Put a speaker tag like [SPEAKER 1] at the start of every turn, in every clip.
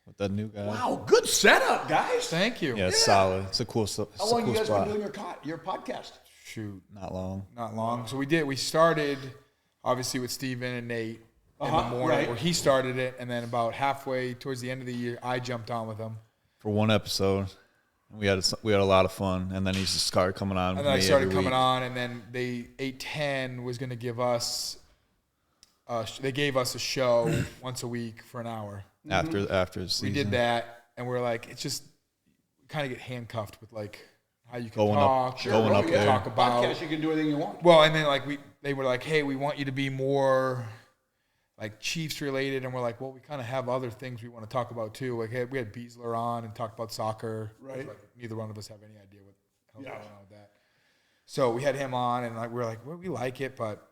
[SPEAKER 1] with that new guy.
[SPEAKER 2] Wow, good setup, guys.
[SPEAKER 3] Thank you.
[SPEAKER 1] Yeah, it's solid. It's a cool.
[SPEAKER 2] How long
[SPEAKER 1] cool
[SPEAKER 2] you guys
[SPEAKER 1] spot.
[SPEAKER 2] been doing your podcast?
[SPEAKER 3] Shoot,
[SPEAKER 1] Not long.
[SPEAKER 3] not long. So we started obviously with Steven and Nate in the morning,
[SPEAKER 2] right.
[SPEAKER 3] where he started it, and then about halfway towards the end of the year, I jumped on with him.
[SPEAKER 1] For one episode, we had a lot of fun, and then he just started coming on.
[SPEAKER 3] And
[SPEAKER 1] with
[SPEAKER 3] then I
[SPEAKER 1] me
[SPEAKER 3] started
[SPEAKER 1] every
[SPEAKER 3] coming
[SPEAKER 1] week.
[SPEAKER 3] on, and then 810 was going to give us. They gave us a show once a week for an hour.
[SPEAKER 1] after the season.
[SPEAKER 3] We did that, and we're like, it's just kind of get handcuffed with like how you can
[SPEAKER 1] Going up-
[SPEAKER 3] talk,
[SPEAKER 1] going
[SPEAKER 3] what
[SPEAKER 1] up
[SPEAKER 3] you
[SPEAKER 1] there.
[SPEAKER 3] can talk about.
[SPEAKER 2] Podcast, you can do anything you want.
[SPEAKER 3] Well, and then like they were like, hey, we want you to be more like Chiefs related, and we're like, well, we kind of have other things we want to talk about too. Like we had Beasler on and talked about soccer.
[SPEAKER 2] Right.
[SPEAKER 3] Like, neither one of us have any idea what the hell's
[SPEAKER 2] Yeah.
[SPEAKER 3] going on with that. So we had him on, and like we're like, well, we like it, but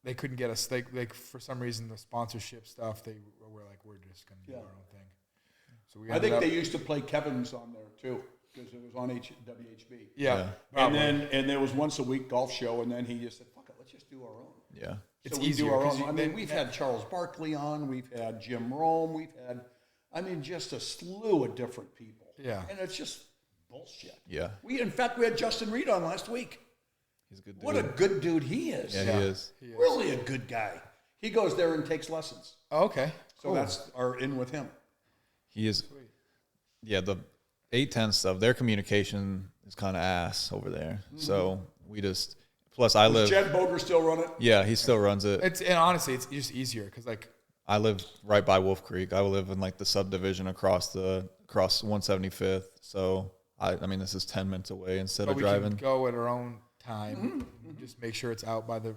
[SPEAKER 3] they couldn't get us. Like for some reason, the sponsorship stuff, they were like, we're just gonna do
[SPEAKER 2] Yeah.
[SPEAKER 3] our own thing. So we
[SPEAKER 2] I
[SPEAKER 3] ended
[SPEAKER 2] think
[SPEAKER 3] up,
[SPEAKER 2] they used to play Kevin's on there too, because it was on WHB.
[SPEAKER 3] yeah.
[SPEAKER 1] Yeah.
[SPEAKER 3] probably.
[SPEAKER 2] And there was once a week golf show, and then he just said, "Fuck it, let's just do our own."
[SPEAKER 1] Yeah.
[SPEAKER 3] It's
[SPEAKER 2] so we
[SPEAKER 3] easier
[SPEAKER 2] do our
[SPEAKER 3] 'cause
[SPEAKER 2] own.
[SPEAKER 3] you-
[SPEAKER 2] I mean, we've had Charles Barkley on, we've had Jim Rome, we've had, just a slew of different people.
[SPEAKER 3] Yeah.
[SPEAKER 2] and it's just bullshit.
[SPEAKER 1] Yeah.
[SPEAKER 2] In fact, we had Justin Reed on last week.
[SPEAKER 1] He's a good dude.
[SPEAKER 2] What a good dude he is.
[SPEAKER 1] yeah, he is.
[SPEAKER 2] Really a good guy. He goes there and takes lessons.
[SPEAKER 3] Oh, okay.
[SPEAKER 2] So that's our in with him.
[SPEAKER 1] He is. Yeah, the 810 stuff. Their communication is kind of ass over there. So we just. Plus, I live.
[SPEAKER 2] Jed Boger still run it?
[SPEAKER 1] Yeah, he still runs it.
[SPEAKER 3] And honestly, it's just easier because like
[SPEAKER 1] I live right by Wolf Creek. I live in like the subdivision across 175th. So I mean, this is 10 minutes away instead
[SPEAKER 3] but
[SPEAKER 1] of
[SPEAKER 3] we
[SPEAKER 1] driving.
[SPEAKER 3] can go at our own time. Just make sure it's out by the.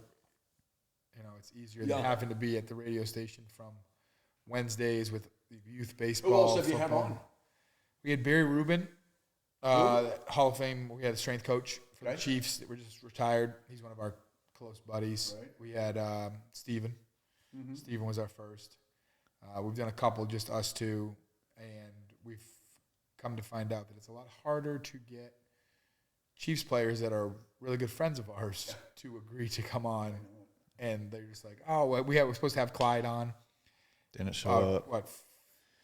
[SPEAKER 3] It's easier than
[SPEAKER 2] Yeah.
[SPEAKER 3] having to be at the radio station from Wednesdays with youth baseball.
[SPEAKER 2] Who else have you had
[SPEAKER 3] football.
[SPEAKER 2] on?
[SPEAKER 3] We had Barry Rubin, Hall of Fame. We had a strength coach for the
[SPEAKER 2] Okay.
[SPEAKER 3] Chiefs that were just retired. He's one of our close buddies.
[SPEAKER 2] Right.
[SPEAKER 3] We had Steven. Steven was our first. We've done a couple, just us two, and we've come to find out that it's a lot harder to get Chiefs players that are really good friends of ours to agree to come on. And they're just like, oh, well, we're supposed to have Clyde on.
[SPEAKER 1] Didn't show up.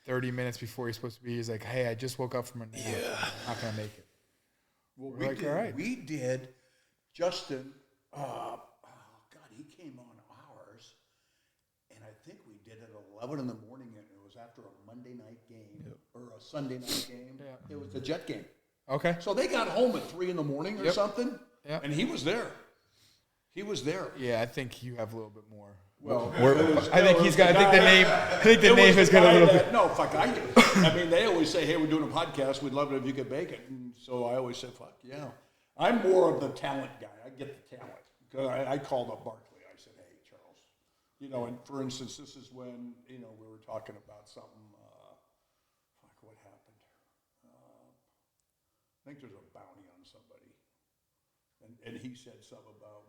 [SPEAKER 3] 30 minutes before he's supposed to be? He's like, hey, I just woke up from a nap. I'm not going to make it.
[SPEAKER 2] Well,
[SPEAKER 3] We're like, all right.
[SPEAKER 2] We did. Justin, he came on ours, and I think we did it at 11 in the morning, and it was after a Monday night game or a Sunday night game.
[SPEAKER 3] Yeah.
[SPEAKER 2] It was the Jet game.
[SPEAKER 3] Okay.
[SPEAKER 2] So they got home at 3 in the morning or
[SPEAKER 3] Yep.
[SPEAKER 2] something,
[SPEAKER 3] Yep.
[SPEAKER 2] and he was there. He was there.
[SPEAKER 3] Yeah, I think you have a little bit more.
[SPEAKER 2] Well,
[SPEAKER 3] I think he's got. I think the name. I think the name has got a little bit.
[SPEAKER 2] No, fuck, I mean, they always say, hey, we're doing a podcast. We'd love it if you could make it. And so I always say, fuck, yeah. I'm more of the talent guy. I get the talent. Because I called up Barkley. I said, hey, Charles. And for instance, this is when, we were talking about something. What happened? I think there's a bounty on somebody. And he said something about,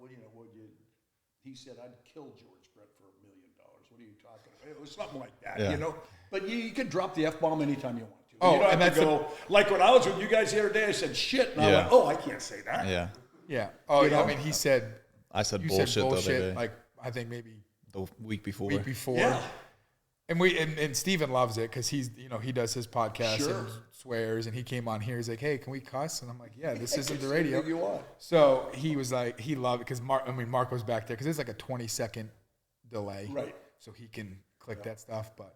[SPEAKER 2] he said, I'd kill George Brett for $1 million. What are you talking about? It was something like that,
[SPEAKER 1] Yeah.
[SPEAKER 2] But you can drop the F-bomb anytime you want to.
[SPEAKER 3] Oh,
[SPEAKER 2] you don't
[SPEAKER 3] and
[SPEAKER 2] have to
[SPEAKER 3] that's
[SPEAKER 2] go, like when I was with you guys the other day, I said shit, and I
[SPEAKER 1] Yeah.
[SPEAKER 2] went, oh, I can't say that.
[SPEAKER 1] Yeah.
[SPEAKER 3] Yeah. Oh,
[SPEAKER 2] You
[SPEAKER 3] yeah. I
[SPEAKER 2] know?
[SPEAKER 3] mean, he said.
[SPEAKER 1] I said
[SPEAKER 3] You
[SPEAKER 1] bullshit,
[SPEAKER 3] said bullshit.
[SPEAKER 1] the other day.
[SPEAKER 3] Like I think maybe
[SPEAKER 1] the week before.
[SPEAKER 3] week before.
[SPEAKER 2] Yeah.
[SPEAKER 3] And and Steven loves it because he's he does his podcast
[SPEAKER 2] Sure.
[SPEAKER 3] and swears, and he came on here. He's like, hey, can we cuss? And I'm like, yeah, this isn't the radio.
[SPEAKER 2] You want.
[SPEAKER 3] So he was like, he loved it because Mark was back there because it's like a 20-second delay,
[SPEAKER 2] Right.
[SPEAKER 3] So he can click that stuff. But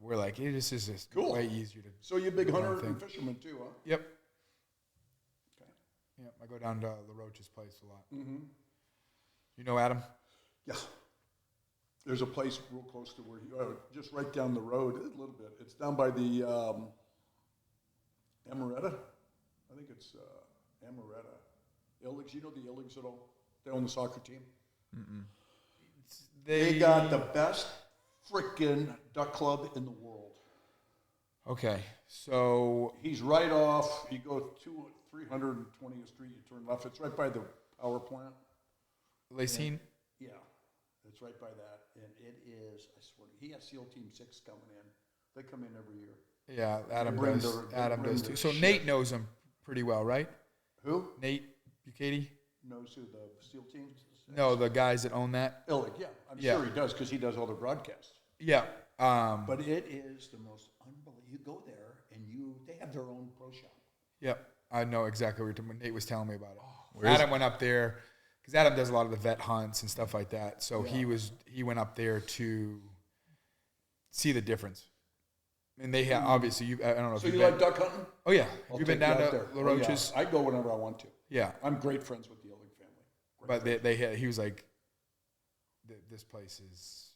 [SPEAKER 3] we're like, it is just
[SPEAKER 2] Cool.
[SPEAKER 3] way easier to.
[SPEAKER 2] So you're a big
[SPEAKER 3] do our
[SPEAKER 2] hunter
[SPEAKER 3] thing.
[SPEAKER 2] and fisherman too, huh?
[SPEAKER 3] Yep.
[SPEAKER 2] Okay.
[SPEAKER 3] Yep. I go down to LaRoche's place a lot. Mm-hmm. You know Adam?
[SPEAKER 2] Yeah. There's a place real close to where just right down the road, a little bit. It's down by the Amaretta. I think it's Amaretta. Illigs, you know the Illigs at all? They own the soccer team. They got the best freaking duck club in the world.
[SPEAKER 3] Okay. So
[SPEAKER 2] He's right off. You go 320th Street, you turn left. It's right by the power plant.
[SPEAKER 3] Lacine.
[SPEAKER 2] Yeah, it's right by that. And it is, I swear, he has SEAL Team 6 coming in. They come in every year.
[SPEAKER 3] Yeah, Adam
[SPEAKER 2] bring
[SPEAKER 3] does.
[SPEAKER 2] their- they
[SPEAKER 3] Adam
[SPEAKER 2] bring
[SPEAKER 3] does
[SPEAKER 2] their
[SPEAKER 3] too. So
[SPEAKER 2] shit.
[SPEAKER 3] Nate knows him pretty well, right?
[SPEAKER 2] Who
[SPEAKER 3] Nate Bucati?
[SPEAKER 2] knows who the SEAL Team is?
[SPEAKER 3] No, the guys that own that.
[SPEAKER 2] Illig, yeah. I'm
[SPEAKER 3] Yeah.
[SPEAKER 2] sure he does because he does all the broadcasts.
[SPEAKER 3] Yeah.
[SPEAKER 2] But it is the most unbelievable you go there and they have their own pro shop.
[SPEAKER 3] Yep. I know exactly what Nate was telling me about it.
[SPEAKER 1] Where is
[SPEAKER 3] Adam went up there because Adam does a lot of the vet hunts and stuff like that. So he went up there to see the difference. And they have obviously I don't know.
[SPEAKER 2] So
[SPEAKER 3] if
[SPEAKER 2] you
[SPEAKER 3] you've
[SPEAKER 2] like
[SPEAKER 3] been,
[SPEAKER 2] duck hunting?
[SPEAKER 3] Oh yeah.
[SPEAKER 2] I'll
[SPEAKER 3] You've been
[SPEAKER 2] take you
[SPEAKER 3] down
[SPEAKER 2] out
[SPEAKER 3] to
[SPEAKER 2] there.
[SPEAKER 3] La
[SPEAKER 2] Oh, yeah.
[SPEAKER 3] Roches?
[SPEAKER 2] I go whenever I want to.
[SPEAKER 3] Yeah.
[SPEAKER 2] I'm great friends with the Illig family.
[SPEAKER 3] But he was like, this place is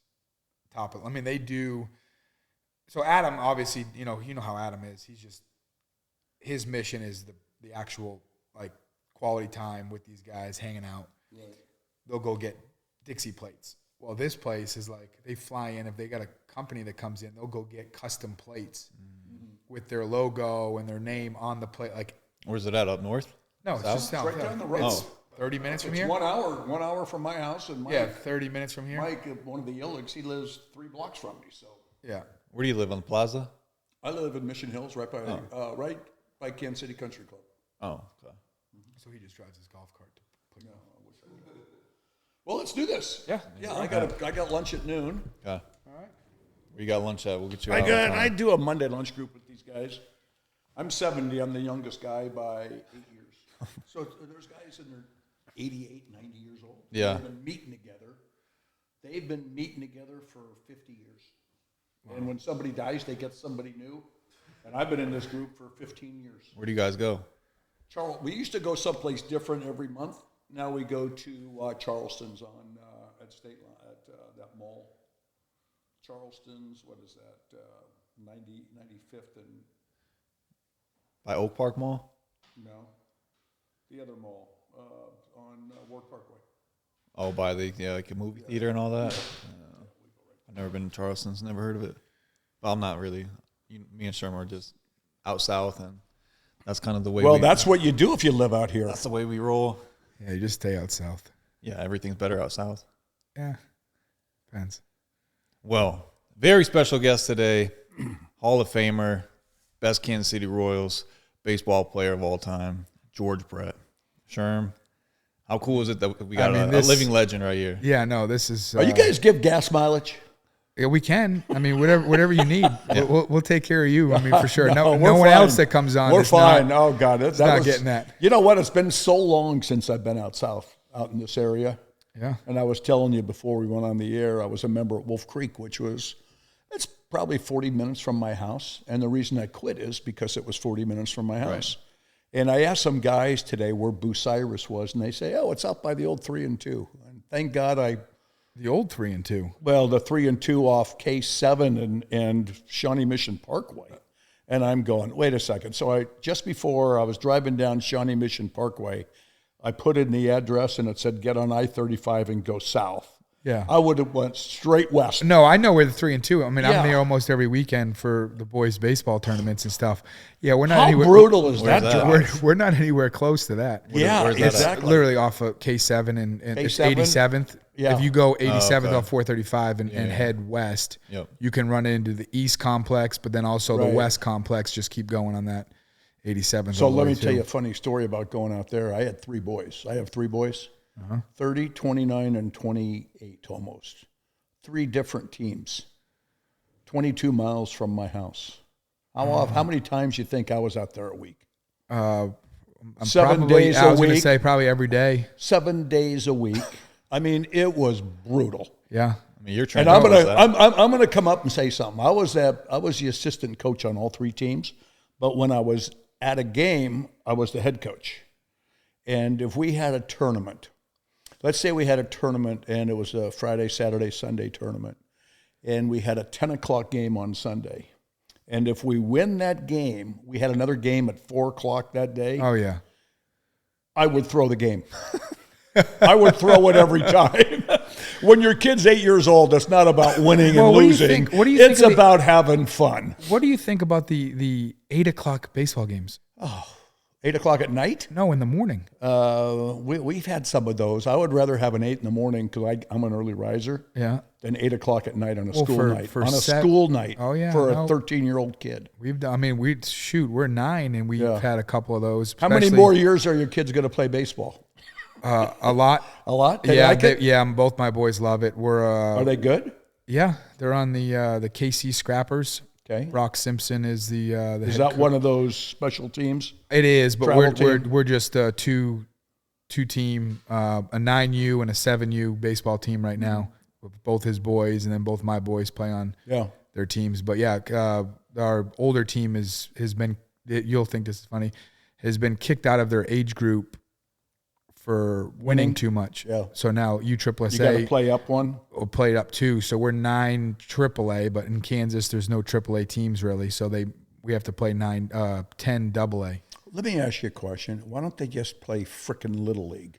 [SPEAKER 3] top of. I mean, they do. So Adam, obviously, you know how Adam is. He's just his mission is the actual like quality time with these guys hanging out.
[SPEAKER 2] Right.
[SPEAKER 3] They'll go get Dixie plates. Well, this place is like they fly in. If they got a company that comes in, they'll go get custom plates with their logo and their name on the plate. Like,
[SPEAKER 1] Where's it at? Up north?
[SPEAKER 3] no, it's
[SPEAKER 1] South?
[SPEAKER 3] just south.
[SPEAKER 2] Right down the road.
[SPEAKER 3] It's 30 minutes from
[SPEAKER 2] It's
[SPEAKER 3] here.
[SPEAKER 2] 1 hour from my house, and
[SPEAKER 3] Yeah, 30 minutes from here.
[SPEAKER 2] Mike, one of the Illigs, he lives 3 blocks from me. So
[SPEAKER 3] Yeah.
[SPEAKER 1] Where do you live, on the plaza?
[SPEAKER 2] I live in Mission Hills, right by Kansas City Country Club.
[SPEAKER 1] Oh, okay.
[SPEAKER 3] So he just drives his golf cart to put
[SPEAKER 2] No, I wish I did. Well, let's do this.
[SPEAKER 3] Yeah.
[SPEAKER 2] Yeah, I got lunch at noon.
[SPEAKER 1] Okay.
[SPEAKER 3] All right.
[SPEAKER 1] Where you got lunch at? We'll get you out. on time.
[SPEAKER 2] I do a Monday lunch group with these guys. I'm 70. I'm the youngest guy by 8 years. So there's guys in their 88, 90 years old.
[SPEAKER 1] Yeah.
[SPEAKER 2] They've been meeting together. They've been meeting together for 50 years. Wow. And when somebody dies, they get somebody new. And I've been in this group for 15 years.
[SPEAKER 1] Where do you guys go?
[SPEAKER 2] Charles, we used to go someplace different every month. Now we go to Charleston's on at State Line, at that mall. Charleston's, what is that? 95th and
[SPEAKER 1] By Oak Park Mall?
[SPEAKER 2] no, the other mall on Ward Parkway.
[SPEAKER 1] Oh, by the like a movie theater and all that. I've never been to Charleston's. Never heard of it. Well, I'm not really. Me and Sherman are just out south, and that's kind of the way.
[SPEAKER 2] Well, that's what you do if you live out here.
[SPEAKER 1] that's the way we roll.
[SPEAKER 3] Yeah, you just stay out south.
[SPEAKER 1] Yeah, everything's better out south.
[SPEAKER 3] Yeah. Depends.
[SPEAKER 1] Well, very special guest today, Hall of Famer, best Kansas City Royals baseball player of all time, George Brett. Sherm, how cool is it that we got a living legend right here?
[SPEAKER 3] Yeah, no, this is.
[SPEAKER 2] You guys give gas mileage?
[SPEAKER 3] Yeah, we can. I mean, whatever you need, we'll take care of you. I mean, for sure. No
[SPEAKER 2] we're
[SPEAKER 3] one
[SPEAKER 2] fine.
[SPEAKER 3] else that comes on.
[SPEAKER 2] We're
[SPEAKER 3] is
[SPEAKER 2] fine.
[SPEAKER 3] Not,
[SPEAKER 2] Oh God, that
[SPEAKER 3] not
[SPEAKER 2] was,
[SPEAKER 3] getting that.
[SPEAKER 2] You know what? It's been so long since I've been out south, out in this area.
[SPEAKER 3] Yeah.
[SPEAKER 2] And I was telling you before we went on the air, I was a member at Wolf Creek, it's probably 40 minutes from my house. And the reason I quit is because it was 40 minutes from my house. Right. And I asked some guys today where Bucyrus was, and they say, oh, it's out by the old 3 and 2. And thank God
[SPEAKER 3] the old 3 and 2.
[SPEAKER 2] Well, the 3 and 2 off K7 and Shawnee Mission Parkway. And I'm going, wait a second. So just before I was driving down Shawnee Mission Parkway, I put in the address and it said get on I-35 and go south.
[SPEAKER 3] Yeah.
[SPEAKER 2] I would have went straight west.
[SPEAKER 3] No, I know where the 3 and 2. I mean,
[SPEAKER 2] Yeah.
[SPEAKER 3] I'm there almost every weekend for the boys' baseball tournaments and stuff. Yeah, we're not
[SPEAKER 2] How
[SPEAKER 3] anywhere.
[SPEAKER 2] brutal is that
[SPEAKER 1] Where's that?
[SPEAKER 2] drive?
[SPEAKER 3] We're not anywhere close to that.
[SPEAKER 2] Yeah,
[SPEAKER 1] where's that at?
[SPEAKER 2] exactly.
[SPEAKER 3] Literally off of K7 and it's
[SPEAKER 2] K7?
[SPEAKER 3] 87th.
[SPEAKER 2] Yeah.
[SPEAKER 3] If you go 87th
[SPEAKER 1] okay.
[SPEAKER 3] off 435 and head west,
[SPEAKER 1] Yep.
[SPEAKER 3] you can run into the East complex, but then also
[SPEAKER 2] Right.
[SPEAKER 3] the West complex. Just keep going on that 87th.
[SPEAKER 2] So
[SPEAKER 3] all the
[SPEAKER 2] let
[SPEAKER 3] way
[SPEAKER 2] me
[SPEAKER 3] to-
[SPEAKER 2] tell you a funny story about going out there. I had 3 boys. I have 3 boys, 30, 29, and 28 almost. 3 different teams, 22 miles from my house. How many times you think I was out there a week?
[SPEAKER 3] I'm
[SPEAKER 2] 7
[SPEAKER 3] probably-
[SPEAKER 2] days
[SPEAKER 3] I
[SPEAKER 2] a
[SPEAKER 3] was going to
[SPEAKER 2] week.
[SPEAKER 3] say probably every day.
[SPEAKER 2] 7 days a week. I mean, it was brutal.
[SPEAKER 3] Yeah.
[SPEAKER 1] I mean, you're
[SPEAKER 2] And
[SPEAKER 1] trying.
[SPEAKER 2] I'm gonna come up and say something. I was the assistant coach on all 3 teams, but when I was at a game, I was the head coach. And if we had a tournament, let's say we had a tournament and it was a Friday, Saturday, Sunday tournament, and we had a 10 o'clock game on Sunday. And if we win that game, we had another game at 4 o'clock that day.
[SPEAKER 3] Oh, yeah.
[SPEAKER 2] I would throw the game. I would throw it every time. When your kid's 8 years old, it's not about winning
[SPEAKER 3] Well,
[SPEAKER 2] and
[SPEAKER 3] what do you
[SPEAKER 2] losing.
[SPEAKER 3] think- what do you think
[SPEAKER 2] It's
[SPEAKER 3] of the-
[SPEAKER 2] about having fun.
[SPEAKER 3] What do you think about the 8 o'clock baseball games?
[SPEAKER 2] 8 o'clock at night?
[SPEAKER 3] No, in the morning.
[SPEAKER 2] We've had some of those. I would rather have an 8 in the morning because I'm an early riser
[SPEAKER 3] Yeah.
[SPEAKER 2] than 8 o'clock at night on a
[SPEAKER 3] Well,
[SPEAKER 2] school
[SPEAKER 3] for-
[SPEAKER 2] night.
[SPEAKER 3] for
[SPEAKER 2] On a
[SPEAKER 3] set-
[SPEAKER 2] school night
[SPEAKER 3] Oh, yeah,
[SPEAKER 2] for
[SPEAKER 3] no.
[SPEAKER 2] a 13-year-old kid.
[SPEAKER 3] We've done, I mean, we're 9 and we've
[SPEAKER 2] Yeah.
[SPEAKER 3] had a couple of those.
[SPEAKER 2] How many
[SPEAKER 3] especially,
[SPEAKER 2] more years are your kids going to play baseball?
[SPEAKER 3] A lot.
[SPEAKER 2] A lot? They
[SPEAKER 3] Yeah,
[SPEAKER 2] like it?
[SPEAKER 3] both my boys love it. We're
[SPEAKER 2] Are they good?
[SPEAKER 3] yeah, they're on the KC Scrappers.
[SPEAKER 2] Okay.
[SPEAKER 3] Brock Simpson is the
[SPEAKER 2] Is
[SPEAKER 3] head
[SPEAKER 2] that
[SPEAKER 3] coach.
[SPEAKER 2] one of those special teams?
[SPEAKER 3] It is, but
[SPEAKER 2] Travel
[SPEAKER 3] we're
[SPEAKER 2] team?
[SPEAKER 3] just a two team, a 9U and a 7U baseball team right now. With both his boys and then both my boys play on
[SPEAKER 2] Yeah.
[SPEAKER 3] their teams. But yeah, our older team has been. You'll think this is funny. Has been kicked out of their age group for winning too much.
[SPEAKER 2] Yeah.
[SPEAKER 3] So now
[SPEAKER 2] You got to
[SPEAKER 3] USSSA
[SPEAKER 2] play up one.
[SPEAKER 3] will play it up too. So we're 9 AAA, but in Kansas there's no AAA teams really. So we have to play 10 AA.
[SPEAKER 2] Let me ask you a question. Why don't they just play frickin' Little League?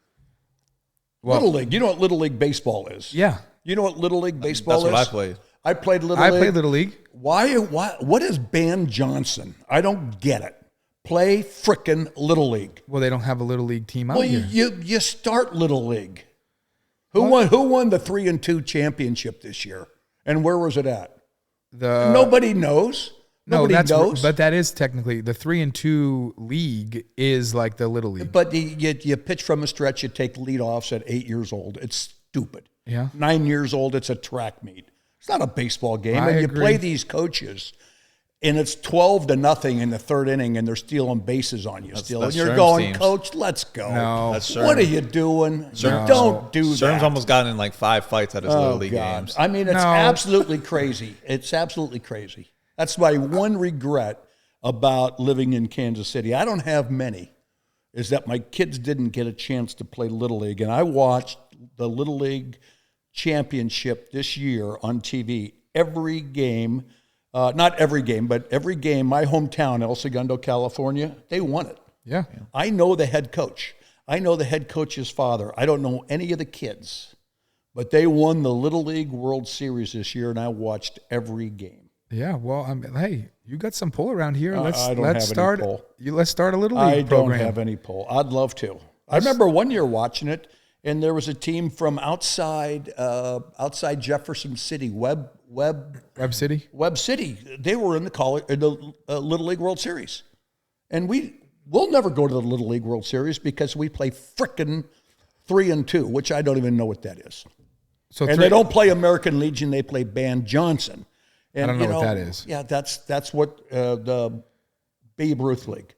[SPEAKER 3] Well-
[SPEAKER 2] Little League. You know what Little League baseball is?
[SPEAKER 3] Yeah,
[SPEAKER 2] You know what Little League baseball
[SPEAKER 1] That's what
[SPEAKER 2] is?
[SPEAKER 1] I played.
[SPEAKER 2] I played Little
[SPEAKER 3] I
[SPEAKER 2] League.
[SPEAKER 3] played Little League.
[SPEAKER 2] Why? What is Ban Johnson? I don't get it. Play frickin' Little League.
[SPEAKER 3] Well, they don't have a Little League team out
[SPEAKER 2] Well,
[SPEAKER 3] here.
[SPEAKER 2] you start Little League. Who won the 3-2 championship this year? And where was it at? Nobody knows. Nobody knows.
[SPEAKER 3] But that is technically the 3-2 league is like the Little League.
[SPEAKER 2] But you pitch from a stretch. You take leadoffs at 8 years old. It's stupid.
[SPEAKER 3] Yeah.
[SPEAKER 2] 9 years old. It's a track meet. It's not a baseball game.
[SPEAKER 3] I
[SPEAKER 2] And you
[SPEAKER 3] agree.
[SPEAKER 2] play these coaches, and it's 12-0 in the third inning, and they're stealing bases on you.
[SPEAKER 1] that's
[SPEAKER 2] And you're
[SPEAKER 1] Sherm's
[SPEAKER 2] going,
[SPEAKER 1] teams.
[SPEAKER 2] Coach, let's go.
[SPEAKER 3] No.
[SPEAKER 1] That's
[SPEAKER 2] What
[SPEAKER 1] Sherm.
[SPEAKER 2] are you doing?
[SPEAKER 1] Sherm-
[SPEAKER 2] Don't do
[SPEAKER 1] Sherm's
[SPEAKER 2] that.
[SPEAKER 1] almost gotten in like 5 fights at his Little League games.
[SPEAKER 2] I mean, it's
[SPEAKER 3] No.
[SPEAKER 2] absolutely crazy. It's absolutely crazy. That's my one regret about living in Kansas City. I don't have many, is that my kids didn't get a chance to play Little League. And I watched the Little League championship this year on TV. Every game, not every game, but every game, my hometown, El Segundo, California, they won it.
[SPEAKER 3] Yeah.
[SPEAKER 2] I know the head coach. I know the head coach's father. I don't know any of the kids, but they won the Little League World Series this year, and I watched every game.
[SPEAKER 3] Yeah. Well, I mean, hey, you got some pull around here.
[SPEAKER 2] I don't have any
[SPEAKER 3] start.
[SPEAKER 2] pull.
[SPEAKER 3] Let's start a Little League
[SPEAKER 2] I
[SPEAKER 3] program.
[SPEAKER 2] don't have any pull. I'd love to. I remember one year watching it, and there was a team from outside Jefferson City, Webb
[SPEAKER 3] Web City.
[SPEAKER 2] City. They were in the Little League World Series, and we'll never go to the Little League World Series because we play frickin' 3-2, which I don't even know what that is.
[SPEAKER 3] So
[SPEAKER 2] And they don't play American Legion; they play Ban Johnson. And,
[SPEAKER 3] I don't know what that is.
[SPEAKER 2] Yeah, that's what the Babe Ruth League.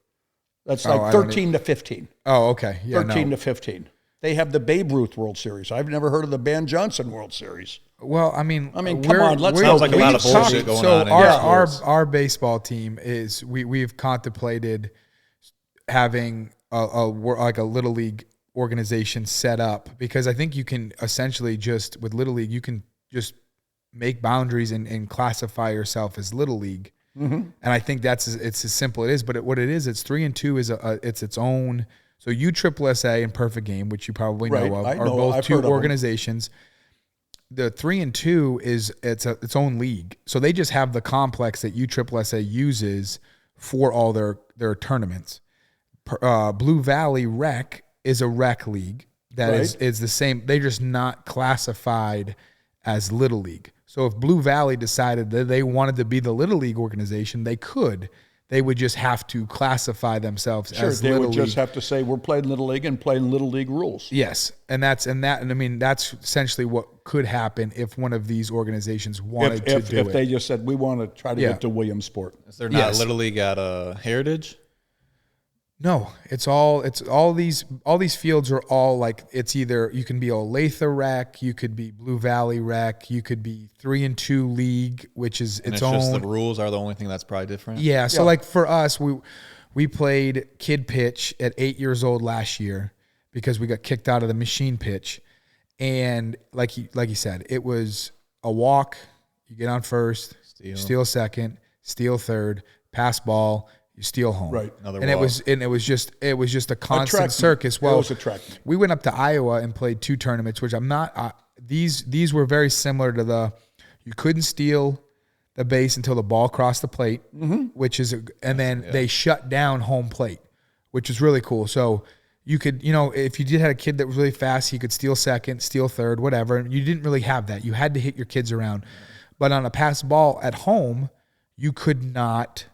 [SPEAKER 2] That's
[SPEAKER 3] I
[SPEAKER 2] like
[SPEAKER 3] don't
[SPEAKER 2] 13 to 15.
[SPEAKER 3] Oh, okay. Yeah.
[SPEAKER 2] 13
[SPEAKER 3] No.
[SPEAKER 2] to 15. They have the Babe Ruth World Series. I've never heard of the Ban Johnson World Series.
[SPEAKER 3] Well, I mean,
[SPEAKER 2] come on, let's
[SPEAKER 3] we're-
[SPEAKER 2] Sounds
[SPEAKER 1] like a lot of
[SPEAKER 3] we've
[SPEAKER 1] bullshit going
[SPEAKER 3] so
[SPEAKER 1] on in
[SPEAKER 3] our
[SPEAKER 1] sports.
[SPEAKER 3] our baseball team is we've contemplated having like a Little League organization set up, because I think you can essentially just with Little League you can just make boundaries and classify yourself as Little League.
[SPEAKER 2] Mm-hmm.
[SPEAKER 3] And I think it's as simple it is. But what it is, it's 3-2 is it's its own. So USSSA and Perfect Game, which you probably
[SPEAKER 2] Right,
[SPEAKER 3] know of,
[SPEAKER 2] I
[SPEAKER 3] are
[SPEAKER 2] know,
[SPEAKER 3] both
[SPEAKER 2] I've
[SPEAKER 3] two
[SPEAKER 2] heard of 'em.
[SPEAKER 3] organizations. The 3-2 is its own league. So they just have the complex that USSSA uses for all their tournaments. Blue Valley Rec is a rec league that is the same. They're just not classified as Little League. So if Blue Valley decided that they wanted to be the Little League organization, they could. They would just have to classify themselves
[SPEAKER 2] Sure,
[SPEAKER 3] as
[SPEAKER 2] they
[SPEAKER 3] Little
[SPEAKER 2] would
[SPEAKER 3] League.
[SPEAKER 2] just have to say we're playing Little League and playing Little League rules.
[SPEAKER 3] Yes, and I mean that's essentially what could happen if one of these organizations wanted to do
[SPEAKER 2] If
[SPEAKER 3] it.
[SPEAKER 2] they just said we want to try to
[SPEAKER 3] Yeah.
[SPEAKER 2] get to Williamsport.
[SPEAKER 1] Is there not
[SPEAKER 3] Yes.
[SPEAKER 1] Little League at Heritage?
[SPEAKER 3] No, it's all these fields are all like, it's either you can be Olathe Rec, you could be Blue Valley Rec, you could be 3-2 League, which is
[SPEAKER 1] And
[SPEAKER 3] its
[SPEAKER 1] it's just
[SPEAKER 3] own.
[SPEAKER 1] the rules are the only thing that's probably different.
[SPEAKER 3] Yeah, so like for us, we played kid pitch at 8 years old last year because we got kicked out of the machine pitch, and like you said, it was a walk. You get on first, steal second, steal third, pass ball, you steal home.
[SPEAKER 2] Right.
[SPEAKER 1] Another
[SPEAKER 3] And it
[SPEAKER 1] walk.
[SPEAKER 3] was just a
[SPEAKER 2] track
[SPEAKER 3] constant
[SPEAKER 2] meet.
[SPEAKER 3] circus.
[SPEAKER 2] It
[SPEAKER 3] Well,
[SPEAKER 2] was a track meet.
[SPEAKER 3] we went up to Iowa and played 2 tournaments, which I'm not. These were very similar to you couldn't steal the base until the ball crossed the plate, which is, and then they shut down home plate, which is really cool. So you could, if you did have a kid that was really fast, he could steal second, steal third, whatever. You didn't really have that. You had to hit your kids around. But on a pass ball at home, you could not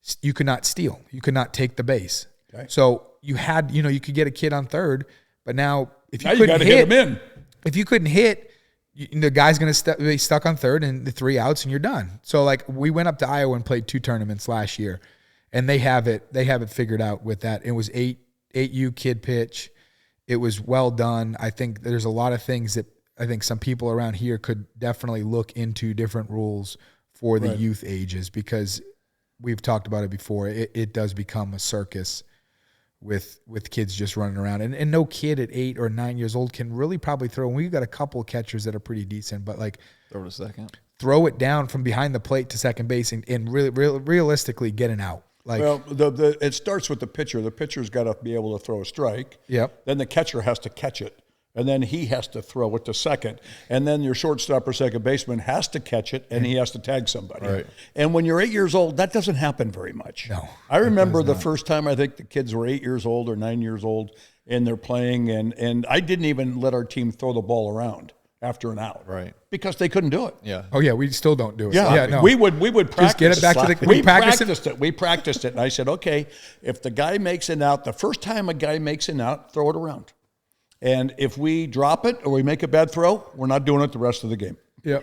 [SPEAKER 3] steal. You could not take the base.
[SPEAKER 2] Okay.
[SPEAKER 3] So you had, you could get a kid on third, but now if you
[SPEAKER 2] Now you
[SPEAKER 3] couldn't
[SPEAKER 2] got to hit them in.
[SPEAKER 3] if you couldn't hit, the guy's going to be stuck on third and the 3 outs and you're done. So like we went up to Iowa and played 2 tournaments last year, and they have it figured out with that. It was 8U kid pitch. It was well done. I think there's a lot of things that I think some people around here could definitely look into different rules for the youth ages, because we've talked about it before. It does become a circus with kids just running around. And no kid at 8 or 9 years old can really probably throw. And we've got a couple of catchers that are pretty decent, but like
[SPEAKER 1] Throw to second.
[SPEAKER 3] Throw it down from behind the plate to second base and really realistically get an out. Like,
[SPEAKER 2] well, it starts with the pitcher. The pitcher's got to be able to throw a strike.
[SPEAKER 3] Yep.
[SPEAKER 2] Then the catcher has to catch it. And then he has to throw it to second. And then your shortstop or second baseman has to catch it, and he has to tag somebody.
[SPEAKER 1] Right.
[SPEAKER 2] And when you're 8 years old, that doesn't happen very much.
[SPEAKER 3] No,
[SPEAKER 2] I remember the first time I think the kids were 8 years old or 9 years old, and they're playing, and I didn't even let our team throw the ball around after an out.
[SPEAKER 1] Right.
[SPEAKER 2] Because they couldn't do it.
[SPEAKER 1] Yeah.
[SPEAKER 3] oh yeah, we still don't do it.
[SPEAKER 2] Yeah,
[SPEAKER 3] no.
[SPEAKER 2] we would practice.
[SPEAKER 3] Just get it back to the.
[SPEAKER 2] We
[SPEAKER 3] practice
[SPEAKER 2] practiced it. We practiced it, and I said, okay, if the guy makes an out, the first time a guy makes an out, throw it around. And if we drop it or we make a bad throw, we're not doing it the rest of the game.
[SPEAKER 3] Yeah,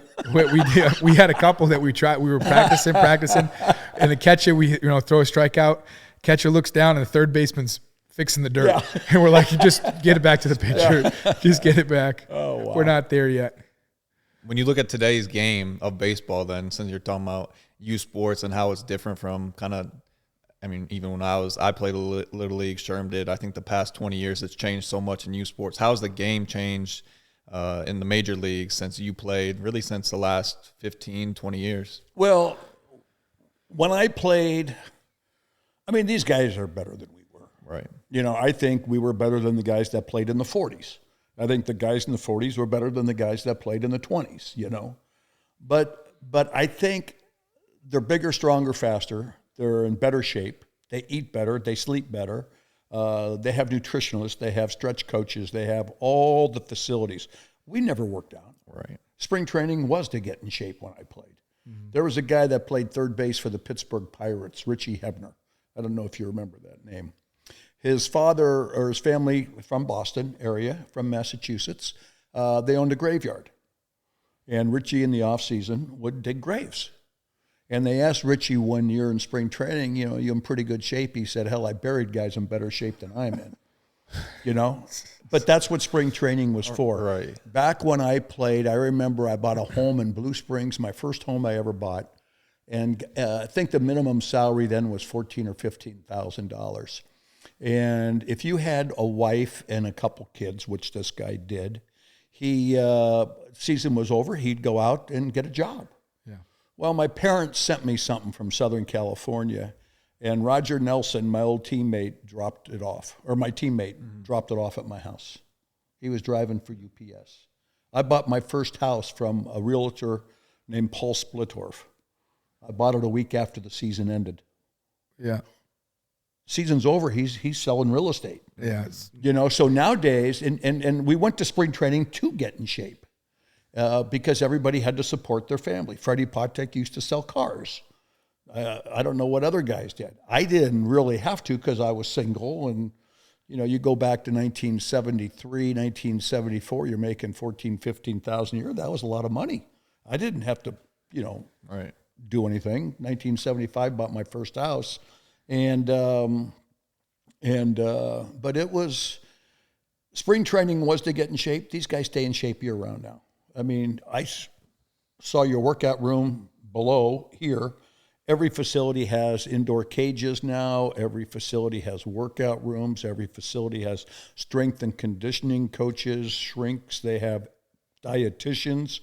[SPEAKER 3] we had a couple that we tried. We were practicing, and the catcher, we throw a strikeout. Catcher looks down, and the third baseman's fixing the dirt, and we're like, just get it back to the pitcher. Just get it back.
[SPEAKER 2] Oh, wow.
[SPEAKER 3] We're not there yet.
[SPEAKER 1] When you look at today's game of baseball, then, since you're talking about youth sports and how it's different from kind of, I mean, even when I played a Little League, Sherm did. I think the past 20 years it's changed so much in youth sports. How's the game changed in the major leagues since you played, really since the last 15, 20 years?
[SPEAKER 2] Well, when I played, I mean, these guys are better than we were.
[SPEAKER 1] Right.
[SPEAKER 2] I think we were better than the guys that played in the 40s. I think the guys in the 40s were better than the guys that played in the 20s, But I think they're bigger, stronger, faster. They're in better shape. They eat better. They sleep better. They have nutritionists. They have stretch coaches. They have all the facilities. We never worked out.
[SPEAKER 1] Right.
[SPEAKER 2] Spring training was to get in shape when I played. Mm-hmm. There was a guy that played third base for the Pittsburgh Pirates, Richie Hebner. I don't know if you remember that name. His father or his family from Boston area, from Massachusetts, they owned a graveyard. And Richie in the off season would dig graves. And they asked Richie one year in spring training, you're in pretty good shape. He said, hell, I buried guys in better shape than I'm in, But that's what spring training was for.
[SPEAKER 1] Right.
[SPEAKER 2] Back when I played, I remember I bought a home in Blue Springs, my first home I ever bought. And I think the minimum salary then was $14,000 or $15,000. And if you had a wife and a couple kids, which this guy did, season was over, he'd go out and get a job. Well, my parents sent me something from Southern California, and Roger Nelson, my old teammate, dropped it off at my house. He was driving for UPS. I bought my first house from a realtor named Paul Splittorf. I bought it a week after the season ended.
[SPEAKER 3] Yeah.
[SPEAKER 2] Season's over, he's selling real estate.
[SPEAKER 3] Yeah.
[SPEAKER 2] So nowadays, and we went to spring training to get in shape. Because everybody had to support their family. Freddie Patek used to sell cars. I don't know what other guys did. I didn't really have to because I was single. And, you go back to 1973, 1974, you're making $14,000, $15,000 a year. That was a lot of money. I didn't have to,
[SPEAKER 1] Right.
[SPEAKER 2] do anything. 1975, bought my first house. But it was, spring training was to get in shape. These guys stay in shape year round now. I mean, I saw your workout room below here. Every facility has indoor cages now. Every facility has workout rooms. Every facility has strength and conditioning coaches, shrinks. They have dietitians.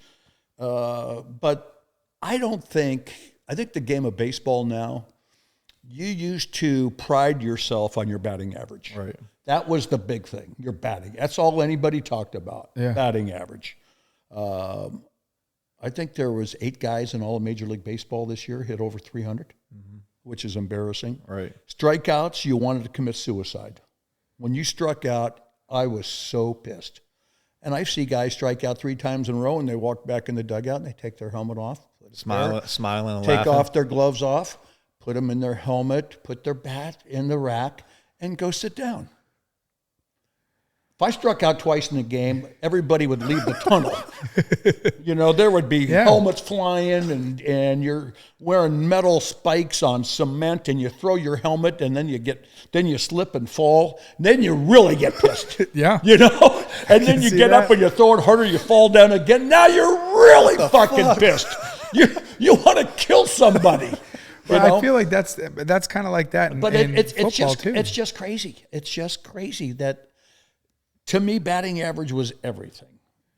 [SPEAKER 2] But I think the game of baseball now, you used to pride yourself on your batting average.
[SPEAKER 1] Right.
[SPEAKER 2] That was the big thing, your batting. That's all anybody talked about, batting average. I think there was 8 guys in all of Major League Baseball this year hit over 300, which is embarrassing.
[SPEAKER 1] Right.
[SPEAKER 2] Strikeouts, you wanted to commit suicide. When you struck out, I was so pissed. And I see guys strike out 3 times in a row, and they walk back in the dugout, and they take their helmet off.
[SPEAKER 1] Smiling and
[SPEAKER 2] take
[SPEAKER 1] laughing.
[SPEAKER 2] off their gloves off, put them in their helmet, put their bat in the rack, and go sit down. If I struck out twice in the game, everybody would leave the tunnel. There would be helmets flying, and you're wearing metal spikes on cement, and you throw your helmet, and then you slip and fall. And then you really get pissed.
[SPEAKER 3] Yeah.
[SPEAKER 2] And then you get up and you throw it harder, you fall down again. Now you're really fucking pissed. You want to kill somebody.
[SPEAKER 3] I feel like that's kind of like that in football too.
[SPEAKER 2] It's just crazy. It's just crazy that, to me, batting average was everything.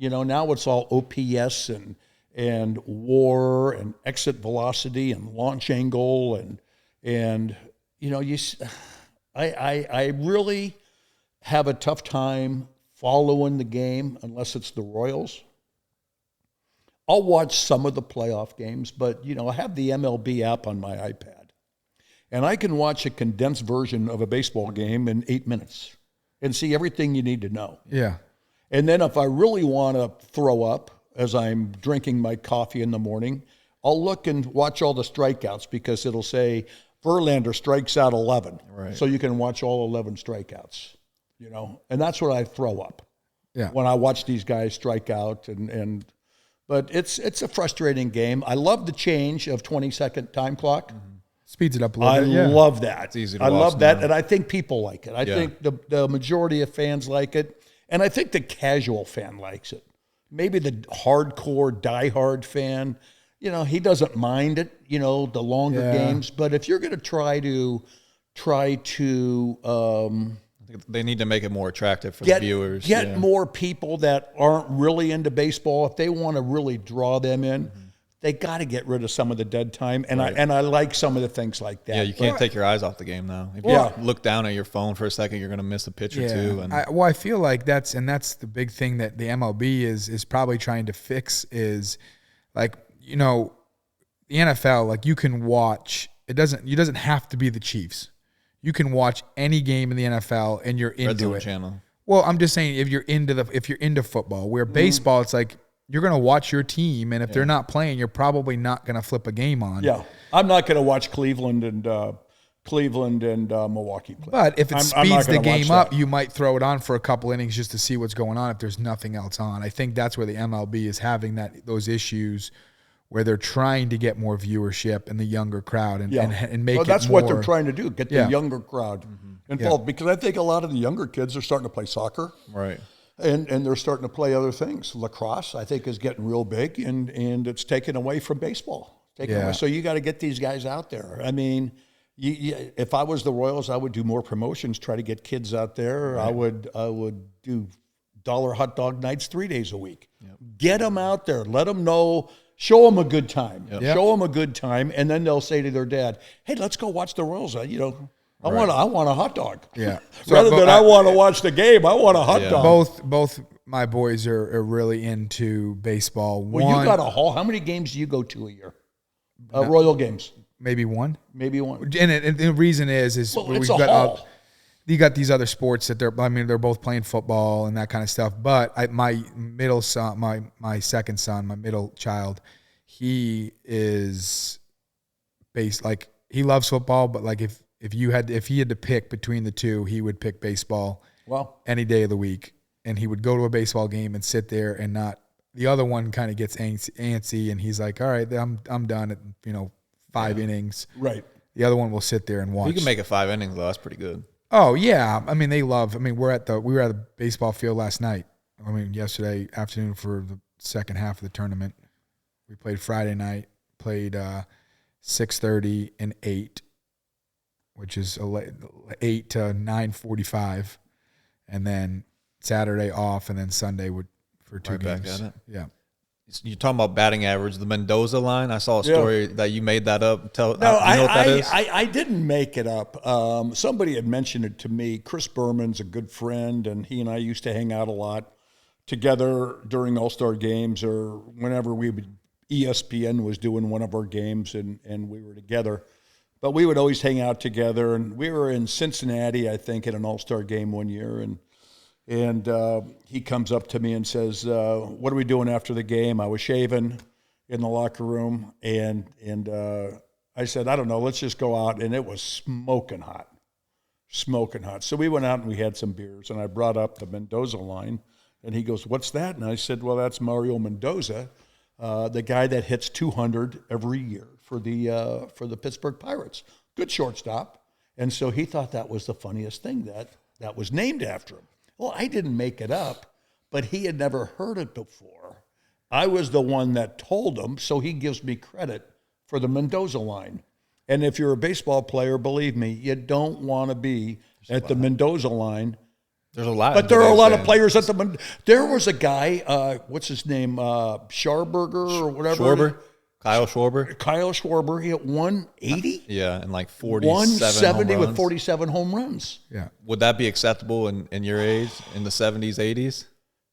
[SPEAKER 2] Now it's all OPS and WAR and exit velocity and launch angle and I really have a tough time following the game unless it's the Royals. I'll watch some of the playoff games, but I have the MLB app on my iPad, and I can watch a condensed version of a baseball game in 8 minutes and see everything you need to know.
[SPEAKER 3] Yeah.
[SPEAKER 2] And then if I really want to throw up as I'm drinking my coffee in the morning, I'll look and watch all the strikeouts because it'll say Verlander strikes out 11.
[SPEAKER 1] Right.
[SPEAKER 2] So you can watch all 11 strikeouts, and that's what I throw up.
[SPEAKER 3] Yeah.
[SPEAKER 2] When I watch these guys strike out but it's a frustrating game. I love the change of 20-second time clock. Mm-hmm.
[SPEAKER 3] Speeds it up a little bit.
[SPEAKER 2] I love that.
[SPEAKER 1] It's easy to
[SPEAKER 2] I
[SPEAKER 1] watch
[SPEAKER 2] love that,
[SPEAKER 1] now.
[SPEAKER 2] and I think people like it. I think the majority of fans like it, and I think the casual fan likes it. Maybe the hardcore, diehard fan, he doesn't mind it. The longer games, but if you're going to try to
[SPEAKER 1] They need to make it more attractive for the viewers.
[SPEAKER 2] Get more people that aren't really into baseball. If they want to really draw them in, they got to get rid of some of the dead time. And I like some of the things like that.
[SPEAKER 1] Yeah, you can't take your eyes off the game now. If you look down at your phone for a second, you're going to miss a pitch or two. And
[SPEAKER 3] I feel like that's the big thing that the MLB is probably trying to fix is, like, the NFL, like, you can watch. It doesn't have to be the Chiefs. You can watch any game in the NFL and you're into it.
[SPEAKER 1] Channel.
[SPEAKER 3] Well, I'm just saying if you're into football, where baseball, it's like you're going to watch your team, and if they're not playing, you're probably not going to flip a game on.
[SPEAKER 2] Yeah, I'm not going to watch Cleveland and Milwaukee play.
[SPEAKER 3] But if it speeds the game up, you might throw it on for a couple innings just to see what's going on if there's nothing else on. I think that's where the MLB is having those issues where they're trying to get more viewership in the younger crowd and make it more.
[SPEAKER 2] That's what they're trying to do, get the younger crowd involved. Because I think a lot of the younger kids are starting to play soccer.
[SPEAKER 1] Right.
[SPEAKER 2] And they're starting to play other things. Lacrosse, I think, is getting real big, and it's taken away from baseball. So you got to get these guys out there. I mean, if I was the Royals, I would do more promotions, try to get kids out there. Right. I would do dollar hot dog nights 3 days a week. Yep. Get them out there. Let them know. Show them a good time. Yep. Show them a good time, and then they'll say to their dad, "Hey, let's go watch the Royals." I want a hot dog.
[SPEAKER 3] Yeah.
[SPEAKER 2] Rather than I want to watch the game, I want a hot dog.
[SPEAKER 3] Both my boys are really into baseball.
[SPEAKER 2] Well, you got a haul. How many games do you go to a year? Royal games.
[SPEAKER 3] Maybe one.
[SPEAKER 2] And
[SPEAKER 3] the reason is
[SPEAKER 2] we've got
[SPEAKER 3] you got these other sports that they're both playing football and that kind of stuff. But my middle son, my second son, my middle child, he is he loves football, but like if he had to pick between the two, he would pick baseball.
[SPEAKER 2] Well,
[SPEAKER 3] any day of the week, and he would go to a baseball game and sit there and not. The other one kind of gets antsy, and he's like, "All right, I'm done at 5 innings."
[SPEAKER 2] Right.
[SPEAKER 3] The other one will sit there and watch.
[SPEAKER 1] You can make it 5 innings though. That's pretty good.
[SPEAKER 3] Oh yeah, I mean we were at the baseball field last night. Yesterday afternoon for the second half of the tournament. We played Friday night. Played 6:30 and 8, which is 8 to 9:45, and then Saturday off, and then Sunday for 2 games.
[SPEAKER 1] Back at it.
[SPEAKER 3] Yeah.
[SPEAKER 1] You're talking about batting average, the Mendoza line. I saw a story that you made that up.
[SPEAKER 2] No,
[SPEAKER 1] you know what that is?
[SPEAKER 2] I didn't make it up. Somebody had mentioned it to me. Chris Berman's a good friend, and he and I used to hang out a lot together during All-Star games or whenever ESPN was doing one of our games, and we were together. But we would always hang out together, and we were in Cincinnati, I think, at an All-Star game one year, and he comes up to me and says, "What are we doing after the game?" I was shaving in the locker room, and I said, "I don't know. Let's just go out." And it was smoking hot, smoking hot. So we went out and we had some beers, and I brought up the Mendoza line, and he goes, "What's that?" And I said, "Well, that's Mario Mendoza, the guy that hits 200 every year for the Pittsburgh Pirates. Good shortstop." And so he thought that was the funniest thing that was named after him. Well, I didn't make it up, but he had never heard it before. I was the one that told him, so he gives me credit for the Mendoza line. And if you're a baseball player, believe me, you don't want to be at the Mendoza line.
[SPEAKER 1] There's a lot.
[SPEAKER 2] But there are a lot of players at the. There was a guy, what's his name, Scharberger or whatever.
[SPEAKER 1] Schwarber, Kyle Schwarber.
[SPEAKER 2] Kyle Schwarber. He hit 180,
[SPEAKER 1] Yeah, and like 47
[SPEAKER 2] 170
[SPEAKER 1] home
[SPEAKER 2] with
[SPEAKER 1] runs.
[SPEAKER 2] 47 home runs.
[SPEAKER 3] Yeah.
[SPEAKER 1] Would that be acceptable in your age, in the 70s, 80s?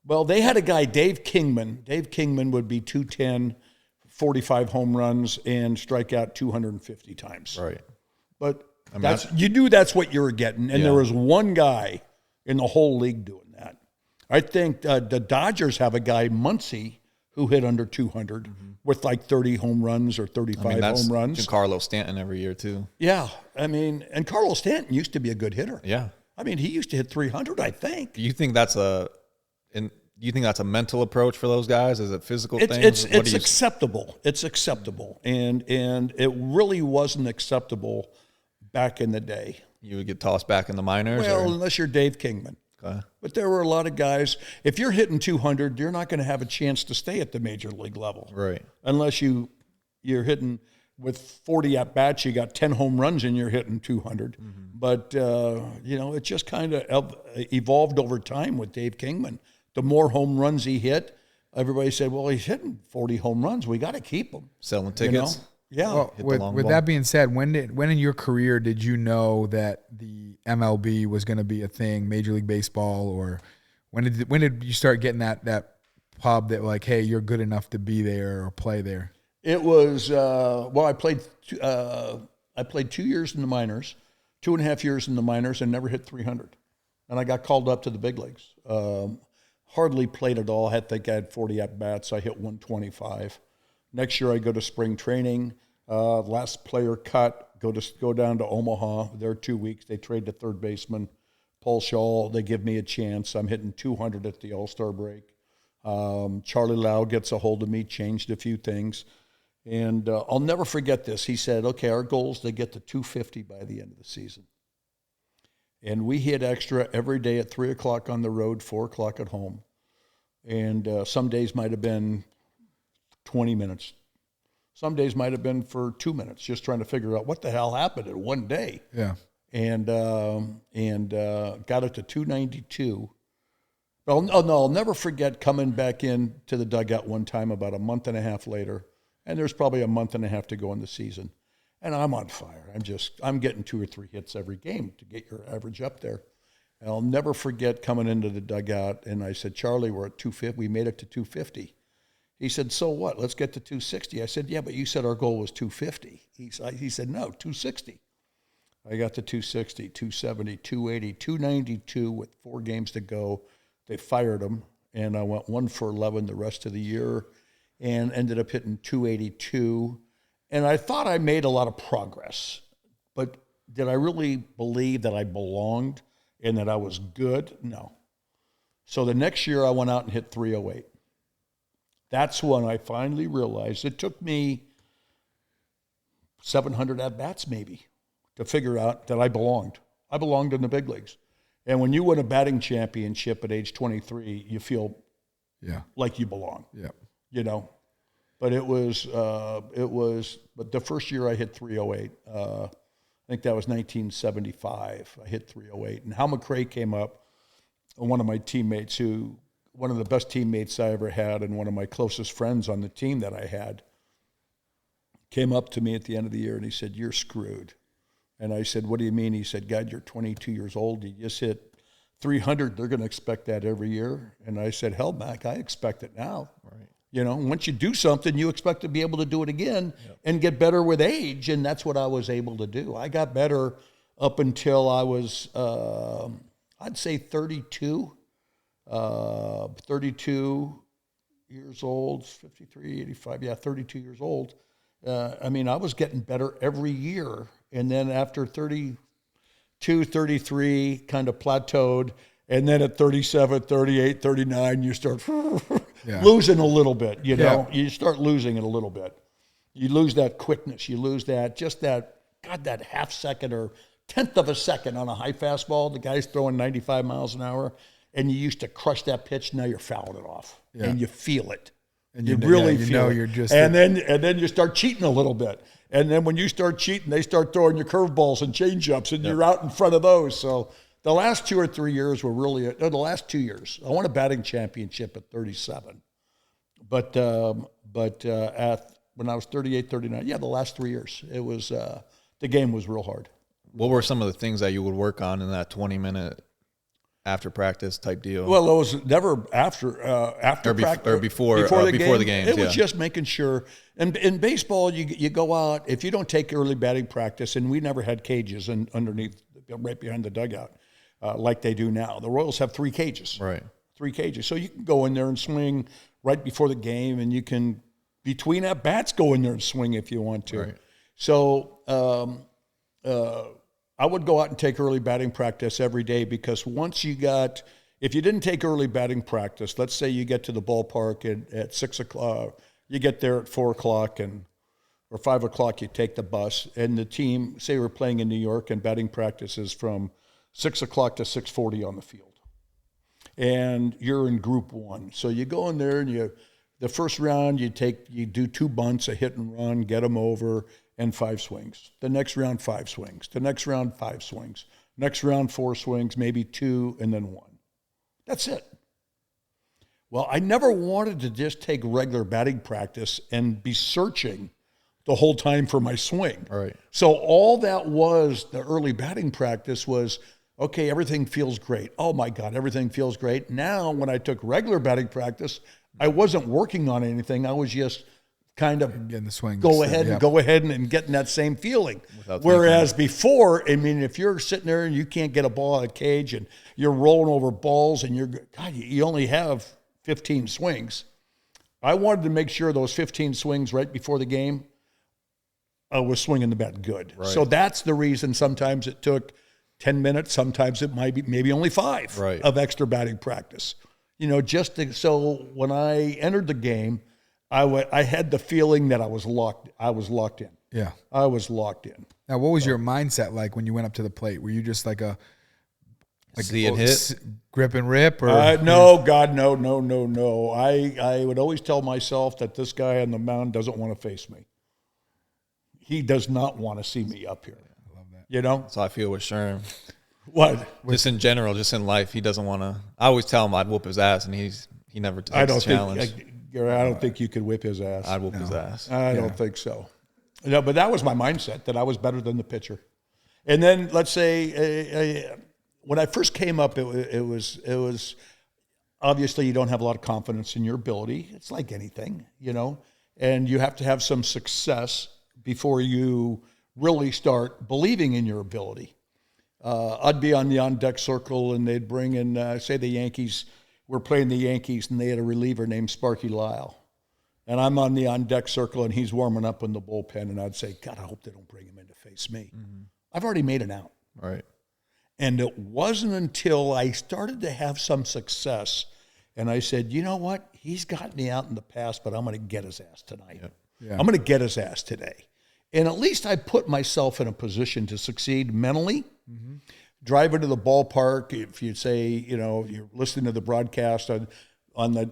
[SPEAKER 2] Well, they had a guy, Dave Kingman. Dave Kingman would be 210, 45 home runs, and strike out 250 times.
[SPEAKER 1] Right.
[SPEAKER 2] But
[SPEAKER 1] mean,
[SPEAKER 2] you knew that's what you were getting, and
[SPEAKER 1] Yeah.
[SPEAKER 2] there was one guy in the whole league doing that. I think the Dodgers have a guy, Muncy, who hit under 200 with like 30 home runs or 35
[SPEAKER 1] That's
[SPEAKER 2] home runs.
[SPEAKER 1] Giancarlo Stanton every year, too.
[SPEAKER 2] Yeah, I mean, and Carlos Stanton used to be a good hitter.
[SPEAKER 1] Yeah.
[SPEAKER 2] I mean, he used to hit 300, I think.
[SPEAKER 1] Do you think that's a mental approach for those guys? Is it physical
[SPEAKER 2] It's
[SPEAKER 1] things?
[SPEAKER 2] it's acceptable. It's acceptable, and it really wasn't acceptable back in the day.
[SPEAKER 1] You would get tossed back in the minors?
[SPEAKER 2] Well,
[SPEAKER 1] or?
[SPEAKER 2] unless you're Dave Kingman.
[SPEAKER 1] Okay.
[SPEAKER 2] But there were a lot of guys. If you're hitting 200, you're not going to have a chance to stay at the major league level,
[SPEAKER 1] Right.
[SPEAKER 2] unless you're hitting with 40 at bats. You got 10 home runs and you're hitting 200. But it just kind of evolved over time with Dave Kingman. The more home runs he hit, everybody said, "Well, he's hitting 40 home runs. We got to keep him."
[SPEAKER 1] Selling tickets?
[SPEAKER 2] Yeah.
[SPEAKER 3] Well,
[SPEAKER 1] Hit the long
[SPEAKER 3] with
[SPEAKER 1] ball.
[SPEAKER 3] that being said, when in your career did you know that the MLB was going to be a thing, Major League Baseball, or when did you start getting that pub that like, hey, you're good enough to be there or play there?
[SPEAKER 2] It was I played 2 years in the minors, 2.5 years in the minors, and never hit 300. And I got called up to the big leagues. Hardly played at all. I think I had 40 at bats. I hit 125. Next year I go to spring training. Last player cut. Go down to Omaha. There 2 weeks. They trade the third baseman, Paul Shaw. They give me a chance. I'm hitting 200 at the All-Star break. Charlie Lau gets a hold of me, changed a few things. And I'll never forget this. He said, "Okay, our goal is to get to 250 by the end of the season." And we hit extra every day at 3 o'clock on the road, 4 o'clock at home. And some days might have been 20 minutes. Some days might have been for 2 minutes, just trying to figure out what the hell happened in one day.
[SPEAKER 3] Yeah.
[SPEAKER 2] And got it to 292. Well, no, I'll never forget coming back in to the dugout one time about a month and a half later, and there's probably a month and a half to go in the season, and I'm on fire. I'm getting 2 or 3 hits every game to get your average up there. And I'll never forget coming into the dugout, and I said, "Charlie, we're at 250. We made it to 250." He said, "So what? Let's get to 260." I said, "Yeah, but you said our goal was 250. He said, "No, 260. I got to 260, 270, 280, 292 with 4 games to go. They fired him, and I went 1 for 11 the rest of the year and ended up hitting 282. And I thought I made a lot of progress, but did I really believe that I belonged and that I was good? No. So the next year I went out and hit 308. That's when I finally realized it took me 700 at-bats maybe to figure out that I belonged. I belonged in the big leagues. And when you win a batting championship at age 23, you feel like you belong,
[SPEAKER 3] Yeah.
[SPEAKER 2] But but the first year I hit 308. I think that was 1975. I hit 308. And Hal McRae came up, one of my teammates one of the best teammates I ever had and one of my closest friends on the team that I had, came up to me at the end of the year and he said, "You're screwed." And I said, "What do you mean?" He said, "God, you're 22 years old. You just hit 300. They're going to expect that every year." And I said, "Hell, Mac, I expect it now."
[SPEAKER 1] Right.
[SPEAKER 2] Once you do something, you expect to be able to do it again and get better with age. And that's what I was able to do. I got better up until I was, I'd say 32 years old, 53, 85, 32 years old. I was getting better every year. And then after 32, 33 kind of plateaued. And then at 37, 38, 39, you start losing a little bit, you know. You start losing it a little bit. You lose that quickness. You lose that half second or tenth of a second on a high fastball. The guy's throwing 95 miles an hour, and you used to crush that pitch. Now you're fouling it off, and you feel it. And you really feel it.
[SPEAKER 3] You're just
[SPEAKER 2] and then you start cheating a little bit. And then when you start cheating, they start throwing your curveballs and changeups, and you're out in front of those. So the last 2 or 3 years were really the last 2 years. I won a batting championship at 37, but when I was 38, 39, the last 3 years, it was the game was real hard.
[SPEAKER 1] What were some of the things that you would work on in that 20-minute after practice type deal?
[SPEAKER 2] Well, it was never after practice or
[SPEAKER 1] before the game.
[SPEAKER 2] It was just making sure. And in baseball, you go out if you don't take early batting practice, and we never had cages underneath, right behind the dugout, like they do now. The Royals have 3 cages,
[SPEAKER 1] right? 3
[SPEAKER 2] cages, so you can go in there and swing right before the game, and you can between at bats go in there and swing if you want to. Right. So I would go out and take early batting practice every day, because if you didn't take early batting practice, let's say you get to the ballpark at 6 o'clock, you get there at 4 o'clock or 5 o'clock, you take the bus, and the team, say we're playing in New York, and batting practice is from 6 o'clock to 6:40 on the field. And you're in group 1. So you go in there and the first round you do 2 bunts, a hit and run, get them over, and 5 swings. The next round, 5 swings. The next round, 5 swings. Next round, 4 swings, maybe 2, and then 1. That's it. Well, I never wanted to just take regular batting practice and be searching the whole time for my swing.
[SPEAKER 1] Right.
[SPEAKER 2] So all that was the early batting practice was, okay, everything feels great. Oh my God, everything feels great. Now, when I took regular batting practice, I wasn't working on anything. I was just kind of
[SPEAKER 3] getting the swing.
[SPEAKER 2] Go ahead and getting that same feeling. Whereas before, I mean, if you're sitting there and you can't get a ball out of the cage and you're rolling over balls and you only have 15 swings. I wanted to make sure those 15 swings right before the game, I was swinging the bat good. Right. So that's the reason sometimes it took 10 minutes. Sometimes it might be maybe only 5 of extra batting practice. You know, so when I entered the game, I had the feeling that I was locked in.
[SPEAKER 3] Yeah.
[SPEAKER 2] I was locked in.
[SPEAKER 3] Now, what was your mindset like when you went up to the plate? Were you just like
[SPEAKER 1] see and hit,
[SPEAKER 3] grip and rip, or
[SPEAKER 2] no? God, no. I would always tell myself that this guy on the mound doesn't want to face me. He does not want to see me up here.
[SPEAKER 3] I love that.
[SPEAKER 2] You know?
[SPEAKER 1] So I feel with Sherm.
[SPEAKER 2] What?
[SPEAKER 1] Just in general, just in life, he doesn't want to. I always tell him I'd whoop his ass, and he never takes the challenge.
[SPEAKER 2] I don't think you could whip his ass.
[SPEAKER 1] I'd whoop his ass.
[SPEAKER 2] I don't think so. No, but that was my mindset, that I was better than the pitcher. And then let's say when I first came up, it was obviously you don't have a lot of confidence in your ability. It's like anything, you know, and you have to have some success before you really start believing in your ability. I'd be on the on-deck circle, and they'd bring in, say the Yankees were playing the Yankees, and they had a reliever named Sparky Lyle. And I'm on the on-deck circle, and he's warming up in the bullpen, and I'd say, God, I hope they don't bring him in to face me. Mm-hmm. I've already made an out.
[SPEAKER 1] Right.
[SPEAKER 2] And it wasn't until I started to have some success, and I said, you know what? He's gotten me out in the past, but I'm going to get his ass tonight. Yep. Yeah. I'm going to get his ass today. And at least I put myself in a position to succeed mentally. Mm-hmm. Driving to the ballpark, if you say, you know, you're listening to the broadcast on the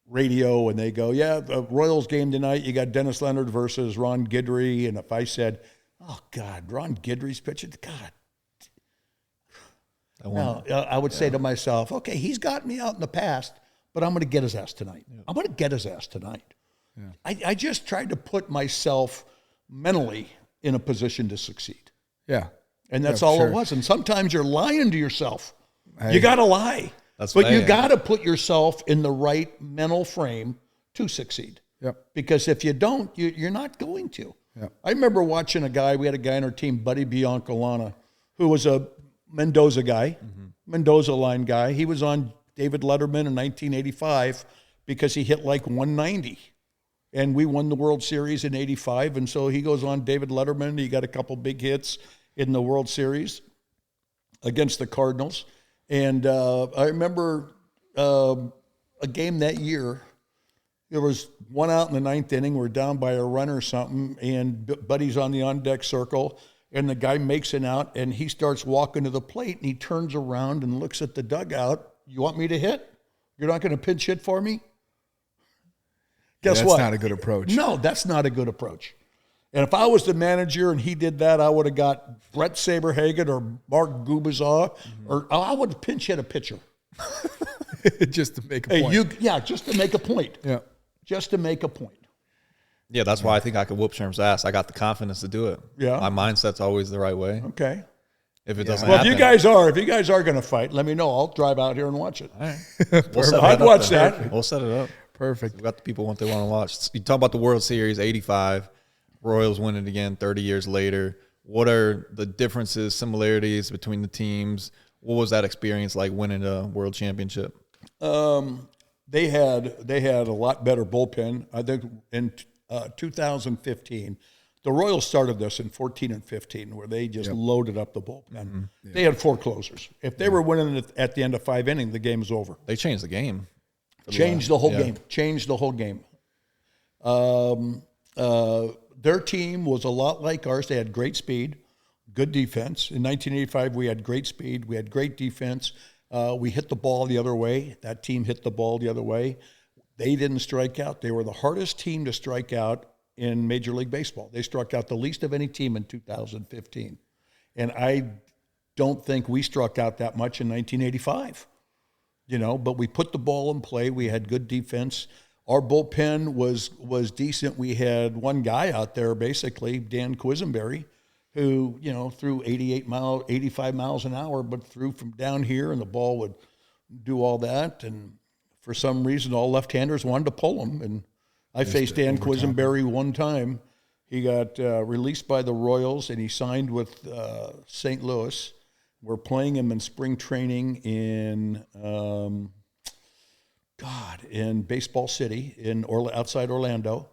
[SPEAKER 2] radio and they go, yeah, the Royals game tonight, you got Dennis Leonard versus Ron Guidry. And if I said, oh, God, Ron Guidry's pitching, God. I would say to myself, okay, he's got me out in the past, but I'm going to get his ass tonight. Yeah. I'm going to get his ass tonight. Yeah. I just tried to put myself mentally in a position to succeed.
[SPEAKER 3] Yeah.
[SPEAKER 2] And that's all it was. And sometimes you're lying to yourself. You got to lie. But you got to put yourself in the right mental frame to succeed.
[SPEAKER 3] Yep.
[SPEAKER 2] Because if you don't, you're not going to. Yep. I remember watching we had a guy on our team, Buddy Biancalana, who was a Mendoza guy, Mendoza line guy. He was on David Letterman in 1985 because he hit like 190. And we won the World Series in 85. And so he goes on David Letterman. He got a couple big hits in the World Series. against the Cardinals. And I remember a game that year. There was one out in the ninth inning. We're down by a run or something, and Buddy's on the on-deck circle, and the guy makes an out, and he starts walking to the plate, and he turns around and looks at the dugout. You want me to hit? You're not going to pinch hit for me? Guess
[SPEAKER 3] that's
[SPEAKER 2] what?
[SPEAKER 3] not a good approach.
[SPEAKER 2] No, that's not a good approach. And if I was the manager and he did that, I would have got Brett Saberhagen or Mark Gubizaw, or I would have pinch hit a pitcher.
[SPEAKER 3] Just to make a point.
[SPEAKER 2] Just to make a point.
[SPEAKER 3] Yeah.
[SPEAKER 2] Just to make a point.
[SPEAKER 1] Yeah, that's why I think I could whoop Sherm's ass. I got the confidence to do it.
[SPEAKER 2] Yeah.
[SPEAKER 1] My mindset's always the right way.
[SPEAKER 2] Okay.
[SPEAKER 1] If it doesn't
[SPEAKER 2] Well,
[SPEAKER 1] happen.
[SPEAKER 2] if you guys are going to fight, let me know. I'll drive out here and watch it.
[SPEAKER 1] All right. We'll set
[SPEAKER 2] I'd
[SPEAKER 1] that up
[SPEAKER 2] watch
[SPEAKER 1] then.
[SPEAKER 2] that.
[SPEAKER 1] We'll set it up.
[SPEAKER 3] Perfect.
[SPEAKER 1] We got the people what they want to watch. You talk about the World Series, 85. Royals win it again 30 years later. What are the differences, similarities between the teams? What was that experience like winning a world championship?
[SPEAKER 2] They had a lot better bullpen. I think in 2015, the Royals started this in 14 and 15, where they just loaded up the bullpen. They had 4 closers. If they were winning it at the end of 5 innings, the game was over.
[SPEAKER 1] They changed the game.
[SPEAKER 2] Changed the whole game. Changed the whole game. Their team was a lot like ours. They had great speed, good defense. In 1985, we had great speed. We had great defense. We hit the ball the other way. That team hit the ball the other way. They didn't strike out. They were the hardest team to strike out in Major League Baseball. They struck out the least of any team in 2015. And I don't think we struck out that much in 1985. But we put the ball in play. We had good defense. Our bullpen was decent. We had one guy out there, basically, Dan Quisenberry, who, threw 85 miles an hour, but threw from down here, and the ball would do all that. And for some reason, all left-handers wanted to pull him. And I faced Dan Quisenberry one time. He got released by the Royals, and he signed with St. Louis. We're playing him in spring training in in Baseball City outside Orlando.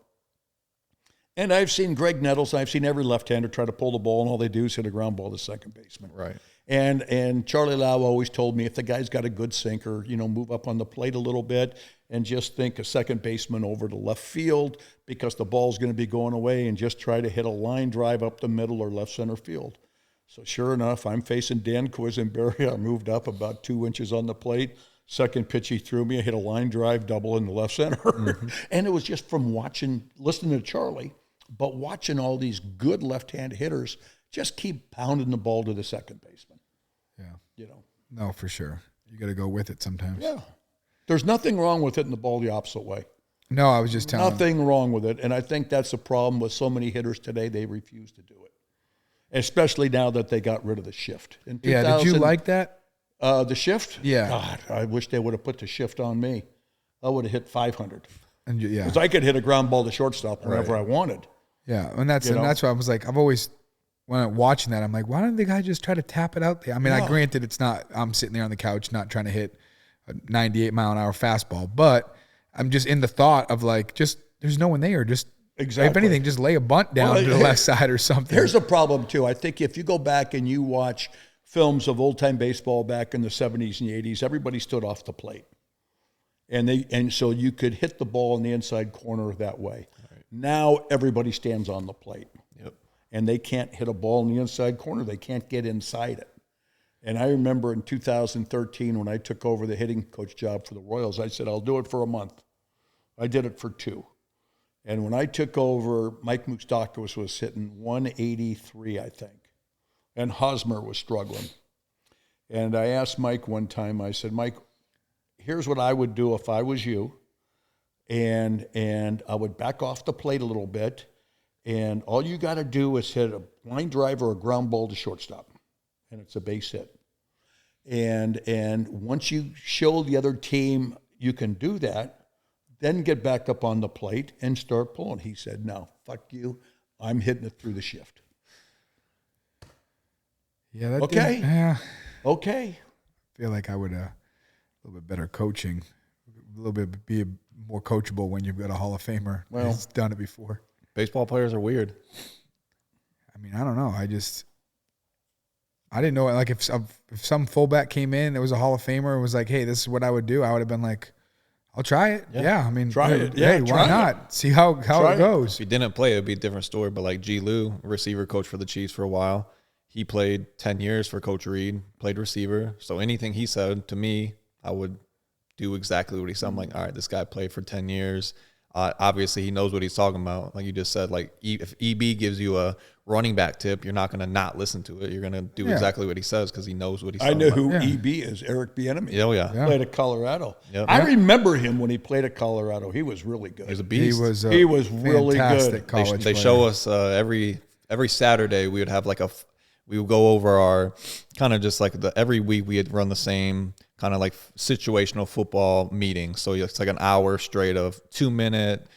[SPEAKER 2] And I've seen Greg Nettles, I've seen every left-hander try to pull the ball, and all they do is hit a ground ball to second baseman.
[SPEAKER 1] Right.
[SPEAKER 2] And Charlie Lau always told me, if the guy's got a good sinker, move up on the plate a little bit and just think a second baseman over to left field, because the ball's going to be going away, and just try to hit a line drive up the middle or left center field. So sure enough, I'm facing Dan Quisenberry. I moved up about 2 inches on the plate. Second pitch he threw me, I hit a line drive double in the left center. And it was just from listening to Charlie, but watching all these good left-hand hitters just keep pounding the ball to the second baseman.
[SPEAKER 3] Yeah. No, for sure. You got to go with it sometimes.
[SPEAKER 2] Yeah. There's nothing wrong with hitting the ball the opposite way.
[SPEAKER 3] No, I was just telling.
[SPEAKER 2] Nothing wrong with it. And I think that's the problem with so many hitters today. They refuse to do it, especially now that they got rid of the shift. In 2000,
[SPEAKER 3] yeah, did you like that?
[SPEAKER 2] The shift?
[SPEAKER 3] Yeah.
[SPEAKER 2] God, I wish they would have put the shift on me. I would have hit 500.
[SPEAKER 3] And yeah.
[SPEAKER 2] Because I could hit a ground ball to shortstop whenever I wanted.
[SPEAKER 3] Yeah, and that's why I was like, I've always, when I'm watching that, I'm like, why don't the guy just try to tap it out there? I mean, I granted it's not, I'm sitting there on the couch not trying to hit a 98-mile-an-hour fastball, but I'm just in the thought of like, just, there's no one there. Just, if anything, just lay a bunt down to the left side or something.
[SPEAKER 2] Here's a problem, too. I think if you go back and you watch films of old-time baseball back in the 70s and the 80s, everybody stood off the plate. And so you could hit the ball in the inside corner that way. Right. Now everybody stands on the plate.
[SPEAKER 1] Yep.
[SPEAKER 2] And they can't hit a ball in the inside corner. They can't get inside it. And I remember in 2013 when I took over the hitting coach job for the Royals, I said, I'll do it for a month. I did it for 2. And when I took over, Mike Moustakas was hitting 183, I think. And Hosmer was struggling. And I asked Mike one time, I said, Mike, here's what I would do if I was you. And I would back off the plate a little bit. And all you got to do is hit a line drive or a ground ball to shortstop. And it's a base hit. And once you show the other team you can do that, then get back up on the plate and start pulling. He said, no, fuck you. I'm hitting it through the shift.
[SPEAKER 3] Yeah. That
[SPEAKER 2] Okay.
[SPEAKER 3] Yeah.
[SPEAKER 2] Okay.
[SPEAKER 3] I feel like I would a little bit better coaching, a little bit be more coachable when you've got a Hall of Famer who's done it before.
[SPEAKER 1] Baseball players are weird.
[SPEAKER 3] I mean, I don't know. I didn't know. Like if some fullback came in, it was a Hall of Famer, and was like, "Hey, this is what I would do," I would have been like, "I'll try it." Yeah, I mean,
[SPEAKER 2] Try it.
[SPEAKER 3] Hey,
[SPEAKER 2] Yeah,
[SPEAKER 3] why
[SPEAKER 2] try
[SPEAKER 3] not? See how
[SPEAKER 2] Try
[SPEAKER 3] it
[SPEAKER 2] it.
[SPEAKER 3] goes.
[SPEAKER 1] If he didn't play, it'd be a different story. But like G. Lou, receiver coach for the Chiefs for a while, he played 10 years for Coach Reed, played receiver. So anything he said to me, I would do exactly what he said. I'm like, all right, this guy played for 10 years. Obviously, he knows what he's talking about. Like you just said, like if EB gives you a running back tip, you're not going to not listen to it. You're going to do exactly what he says because he knows what he's
[SPEAKER 2] I
[SPEAKER 1] talking
[SPEAKER 2] know
[SPEAKER 1] about.
[SPEAKER 2] who EB is, Eric Bieniemy.
[SPEAKER 1] Oh, yeah.
[SPEAKER 2] Played at Colorado.
[SPEAKER 1] Yep.
[SPEAKER 2] I remember him when he played at Colorado. He was really good.
[SPEAKER 1] He was a
[SPEAKER 3] He
[SPEAKER 1] beast.
[SPEAKER 3] was
[SPEAKER 2] He was really
[SPEAKER 3] fantastic
[SPEAKER 2] good.
[SPEAKER 3] college
[SPEAKER 1] They
[SPEAKER 3] player.
[SPEAKER 1] show us every Saturday we would have like we would go over our kind of just like every week we had run the same kind of like situational football meeting. So it's like an hour straight of 2-minute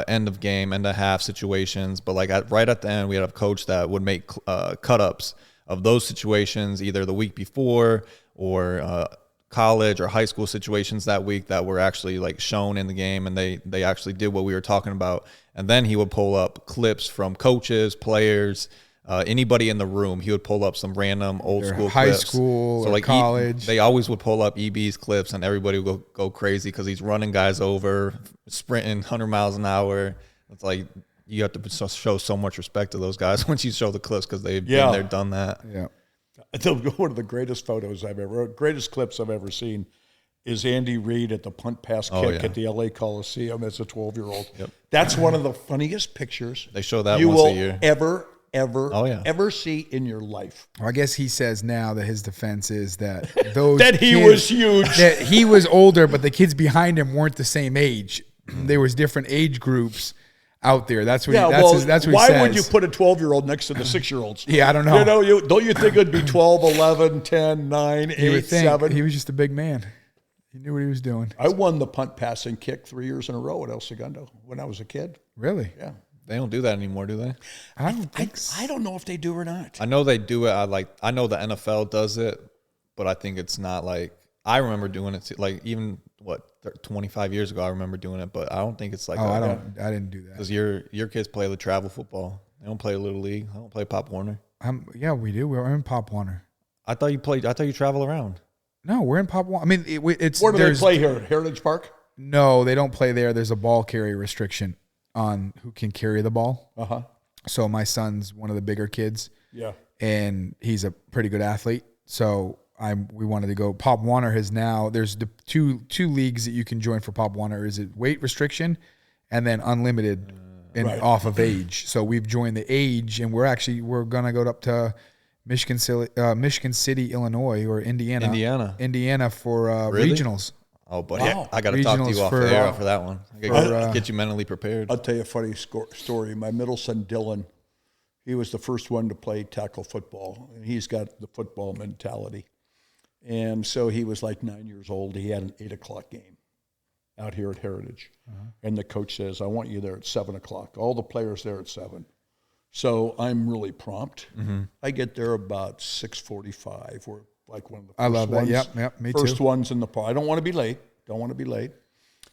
[SPEAKER 1] end of game, end of half situations. But like right at the end, we had a coach that would make cut-ups of those situations either the week before or college or high school situations that week that were actually like shown in the game, and they actually did what we were talking about. And then he would pull up clips from coaches, players, anybody in the room. He would pull up some random old school
[SPEAKER 3] high
[SPEAKER 1] clips.
[SPEAKER 3] school or
[SPEAKER 1] like
[SPEAKER 3] college.
[SPEAKER 1] they always would pull up EB's clips, and everybody would go crazy because he's running guys over, sprinting 100 miles an hour. It's like you have to show so much respect to those guys once you show the clips because they've been there, done that.
[SPEAKER 3] Yeah.
[SPEAKER 2] One of the greatest clips I've ever seen is Andy Reid at the punt pass kick at the LA Coliseum as a 12-year-old.
[SPEAKER 1] Yep.
[SPEAKER 2] That's one of the funniest pictures
[SPEAKER 1] They show that
[SPEAKER 2] you
[SPEAKER 1] once
[SPEAKER 2] will
[SPEAKER 1] a year.
[SPEAKER 2] ever see in your life.
[SPEAKER 3] Well, I guess he says now that his defense is that those
[SPEAKER 2] That he
[SPEAKER 3] kids-
[SPEAKER 2] was huge.
[SPEAKER 3] That he was older, but the kids behind him weren't the same age. There was different age groups out there. That's what. That's what
[SPEAKER 2] why
[SPEAKER 3] he says.
[SPEAKER 2] would you put a 12-year-old next to the 6-year-olds?
[SPEAKER 3] Yeah, I don't know.
[SPEAKER 2] Don't you think it'd be 12, 11, 10, 9,
[SPEAKER 3] You would
[SPEAKER 2] 8,
[SPEAKER 3] think
[SPEAKER 2] 7?
[SPEAKER 3] he was just a big man. He knew what he was doing.
[SPEAKER 2] I won the punt, pass, and kick 3 years in a row at El Segundo when I was a kid.
[SPEAKER 3] Really?
[SPEAKER 2] Yeah.
[SPEAKER 1] They don't do that anymore, do they?
[SPEAKER 3] I don't think so.
[SPEAKER 2] I don't know if they do or not.
[SPEAKER 1] I know they do it. I know the NFL does it, but I think it's not like I remember doing it. Like even 25 years ago, I remember doing it, but I don't think it's like.
[SPEAKER 3] Oh, I didn't do that.
[SPEAKER 1] Because your kids play the travel football. They don't play Little League. They don't play Pop Warner.
[SPEAKER 3] Yeah, we do. We're in Pop Warner.
[SPEAKER 1] I thought you travel around.
[SPEAKER 3] No, we're in Pop Warner. I mean, it's.
[SPEAKER 2] Where do they play here? At Heritage Park?
[SPEAKER 3] No, they don't play there. There's a ball carry restriction on who can carry the ball.
[SPEAKER 2] Uh-huh.
[SPEAKER 3] So my son's one of the bigger kids.
[SPEAKER 2] Yeah.
[SPEAKER 3] And he's a pretty good athlete. So we wanted to go. Pop Warner has now, there's the two leagues that you can join for Pop Warner. Is it weight restriction and then unlimited and off of age. So we've joined the age, and we're going to go up to Michigan City, Illinois, or Indiana for
[SPEAKER 1] Really?
[SPEAKER 3] regionals.
[SPEAKER 1] Oh, buddy,
[SPEAKER 2] Wow.
[SPEAKER 1] I got to talk to you
[SPEAKER 3] Regionals
[SPEAKER 1] off
[SPEAKER 3] for,
[SPEAKER 1] the air for that one. I gotta get you mentally prepared.
[SPEAKER 2] I'll tell you a funny story. My middle son, Dylan, he was the first one to play tackle football, and he's got the football mentality. And so he was like 9 years old. He had an 8 o'clock game out here at Heritage. And the coach says, I want you there at 7 o'clock. All the players there at 7. So I'm really prompt. I get there about 6:45. We're like one of the first
[SPEAKER 3] I love that.
[SPEAKER 2] ones.
[SPEAKER 3] Yep, me
[SPEAKER 2] First
[SPEAKER 3] too.
[SPEAKER 2] ones in the park. I don't want to be late.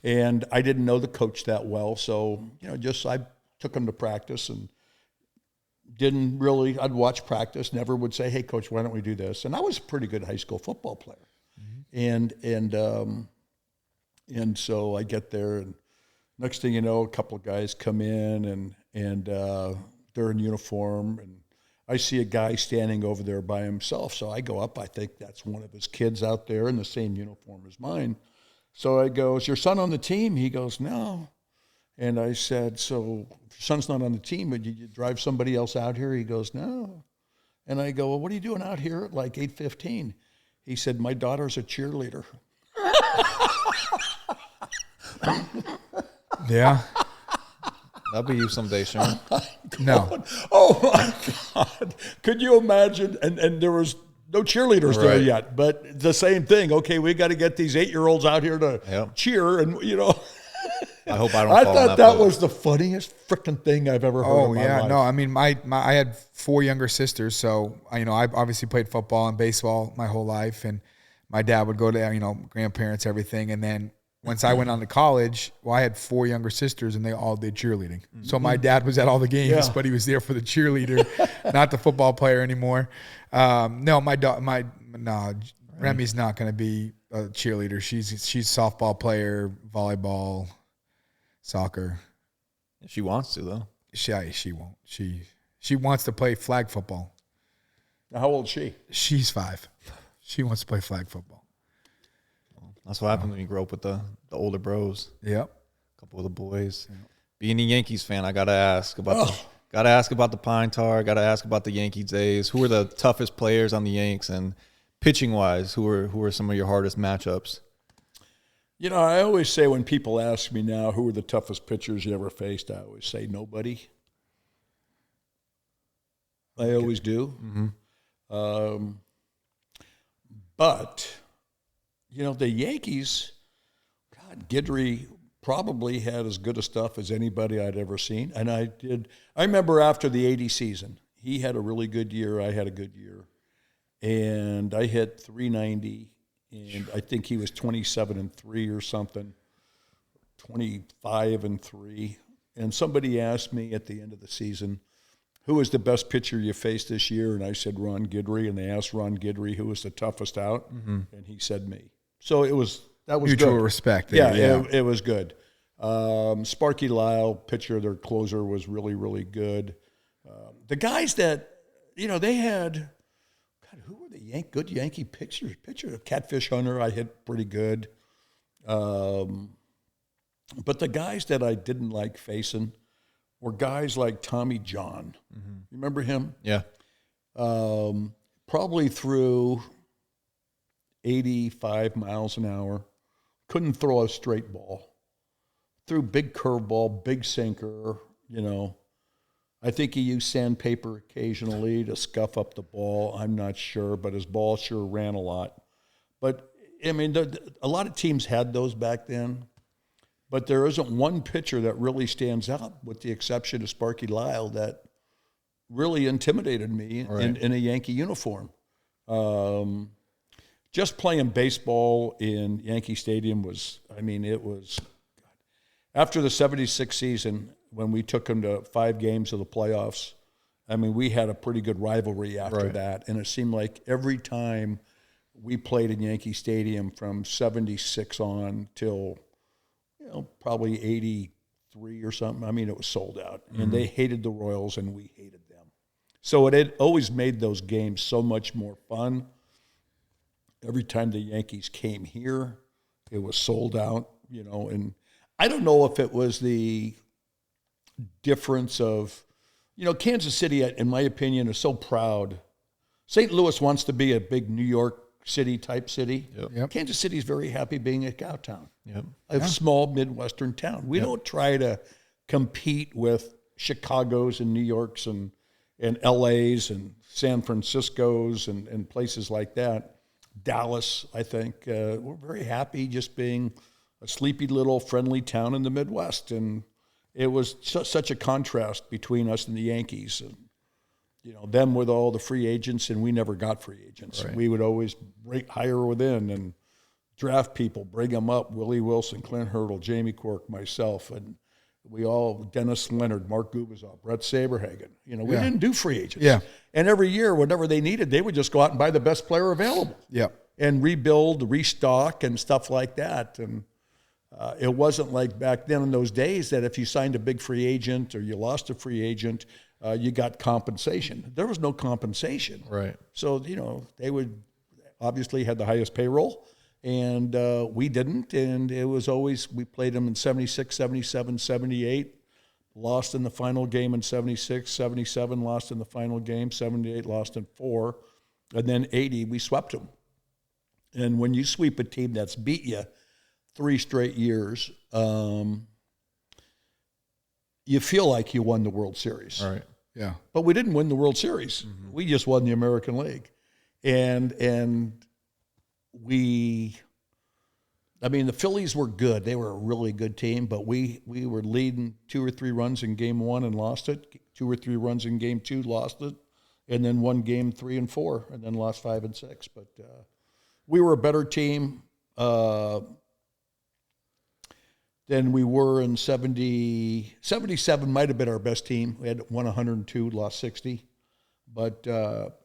[SPEAKER 2] And I didn't know the coach that well, so I took him to practice and didn't really. I'd watch practice, never would say, "Hey, coach, why don't we do this?" And I was a pretty good high school football player, and so I get there, and next thing you know, a couple of guys come in, and they're in uniform, and I see a guy standing over there by himself. So I go up. I think that's one of his kids out there in the same uniform as mine. So I go, is your son on the team? He goes, no. And I said, so if your son's not on the team, would you drive somebody else out here? He goes, no. And I go, well, what are you doing out here at like 8:15? He said, my daughter's a cheerleader.
[SPEAKER 3] Yeah.
[SPEAKER 1] That'll be you someday, Sean.
[SPEAKER 3] No.
[SPEAKER 2] Oh, my God. Could you imagine? And there was no cheerleaders there
[SPEAKER 1] Right.
[SPEAKER 2] yet, but the same thing. Okay, we got to get these 8-year-olds out here to cheer. And,
[SPEAKER 1] I hope I don't.
[SPEAKER 2] I
[SPEAKER 1] fall
[SPEAKER 2] thought
[SPEAKER 1] in
[SPEAKER 2] that
[SPEAKER 1] boat.
[SPEAKER 2] was the funniest freaking thing I've ever heard
[SPEAKER 3] Oh
[SPEAKER 2] in my
[SPEAKER 3] yeah,
[SPEAKER 2] life.
[SPEAKER 3] no. I mean, I had 4 younger sisters, so I obviously played football and baseball my whole life, and my dad would go to grandparents, everything, and then once I went on to college, I had 4 younger sisters, and they all did cheerleading. So my dad was at all the games,
[SPEAKER 2] Yeah.
[SPEAKER 3] but he was there for the cheerleader, not the football player anymore. No, Remy's not going to be a cheerleader. She's softball player, volleyball, soccer.
[SPEAKER 1] She wants to though.
[SPEAKER 3] She won't. She wants to play flag football.
[SPEAKER 2] How old is she?
[SPEAKER 3] She's 5. She wants to play flag football.
[SPEAKER 1] That's what happens when you grow up with the older bros.
[SPEAKER 3] Yep.
[SPEAKER 1] A couple of the boys. Being a Yankees fan, I gotta ask about the Pine Tar. Gotta ask about the Yankee days. Who are the toughest players on the Yanks, and pitching wise, who are some of your hardest matchups?
[SPEAKER 2] You know, I always say when people ask me now who are the toughest pitchers you ever faced, I always say nobody. I always do.
[SPEAKER 1] Mm-hmm.
[SPEAKER 2] But, you know, the Yankees, God, Guidry probably had as good a stuff as anybody I'd ever seen. And I remember after the 80 season, he had a really good year. I had a good year. And I hit 390, and I think he was 27-3 or something, 25-3. And somebody asked me at the end of the season, who was the best pitcher you faced this year? And I said Ron Guidry, and they asked Ron Guidry who was the toughest out, and he said me. So that was
[SPEAKER 3] Mutual
[SPEAKER 2] good.
[SPEAKER 3] respect there.
[SPEAKER 2] Yeah, it was good. Sparky Lyle, pitcher, their closer, was really, really good. The guys that, you know, they had, God, who were the good Yankee pitchers? Catfish Hunter, I hit pretty good. But the guys that I didn't like facing were guys like Tommy John. You remember him?
[SPEAKER 1] Yeah.
[SPEAKER 2] Probably threw 85 miles an hour. Couldn't throw a straight ball. Threw big curveball, big sinker, you know. I think he used sandpaper occasionally to scuff up the ball. I'm not sure, but his ball sure ran a lot. But, I mean, a lot of teams had those back then. But there isn't one pitcher that really stands out, with the exception of Sparky Lyle, that really intimidated me in a Yankee uniform. Just playing baseball in Yankee Stadium was, I mean, it was, after the 76 season, when we took them to 5 games of the playoffs, I mean, we had a pretty good rivalry after that. And it seemed like every time we played in Yankee Stadium from 76 on till, you know, probably 83 or something, I mean, it was sold out. And they hated the Royals, and we hated them. So it had always made those games so much more fun. Every time the Yankees came here, it was sold out, you know. And I don't know if it was the difference of, you know, Kansas City, in my opinion, is so proud. St. Louis wants to be a big New York City type city.
[SPEAKER 3] Yep.
[SPEAKER 2] Kansas City is very happy being a cow town,
[SPEAKER 1] Yep.
[SPEAKER 2] a small Midwestern town. We don't try to compete with Chicago's and New York's and LA's and San Francisco's and places like that. Dallas, I think, we're very happy just being a sleepy little friendly town in the Midwest. And it was such a contrast between us and the Yankees. And, you know, them with all the free agents, and we never got free agents.
[SPEAKER 1] Right.
[SPEAKER 2] We would always hire within and draft people, bring them up, Willie Wilson, Clint Hurdle, Jamie Quirk, myself, and we all, Dennis Leonard, Mark Gubazov, Brett Saberhagen. You know, we didn't do free agents.
[SPEAKER 3] Yeah.
[SPEAKER 2] And every year, whatever they needed, they would just go out and buy the best player available.
[SPEAKER 3] Yep.
[SPEAKER 2] And rebuild, restock, and stuff like that. And it wasn't like back then in those days that if you signed a big free agent or you lost a free agent, you got compensation. There was no compensation.
[SPEAKER 1] Right.
[SPEAKER 2] So, you know, they would obviously had the highest payroll, and we didn't. And it was always, we played them in 76, 77, 78, lost in the final game in 76, 77, lost in the final game, 78, lost in 4. And then 80, we swept them. And when you sweep a team that's beat you 3 straight years, you feel like you won the World Series.
[SPEAKER 1] All right.
[SPEAKER 3] Yeah.
[SPEAKER 2] But we didn't win the World Series. We just won the American League. And we, I mean, the Phillies were good. They were a really good team, but we were leading 2 or 3 runs in game 1 and lost it, 2 or 3 runs in game 2, lost it, and then won game 3 and 4, and then lost 5 and 6. But we were a better team. than we were in 70. 77 might have been our best team. We had won 102, lost 60. But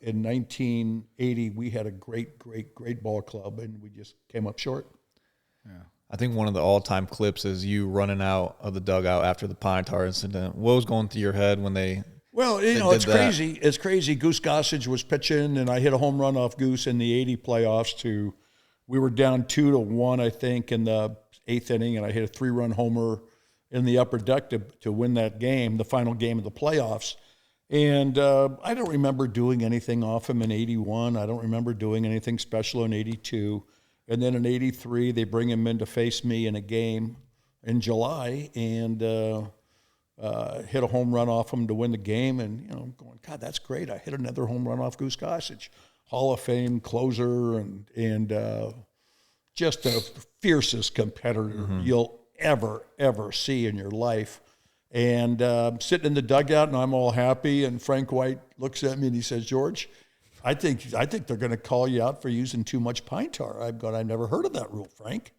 [SPEAKER 2] in 1980, we had a great ball club, and we just came up short.
[SPEAKER 1] I think one of the all-time clips is you running out of the dugout after the Pine Tar incident. What was going through your head when they?
[SPEAKER 2] Well, it's crazy. It's crazy. Goose Gossage was pitching, and I hit a home run off Goose in the 80 playoffs. We were down 2-1, I think, in the 8th inning, and I hit a 3-run homer in the upper deck to win that game, the final game of the playoffs. And I don't remember doing anything off him in 81. I don't remember doing anything special in 82. And then in 83, they bring him in to face me in a game in July and hit a home run off him to win the game. And, I'm going, God, that's great. I hit another home run off Goose Gossage. Hall of Fame closer and just the fiercest competitor you'll ever see in your life. And sitting in the dugout, and I'm all happy. And Frank White looks at me and he says, George, I think they're going to call you out for using too much pine tar. I've gone, I never heard of that rule, Frank.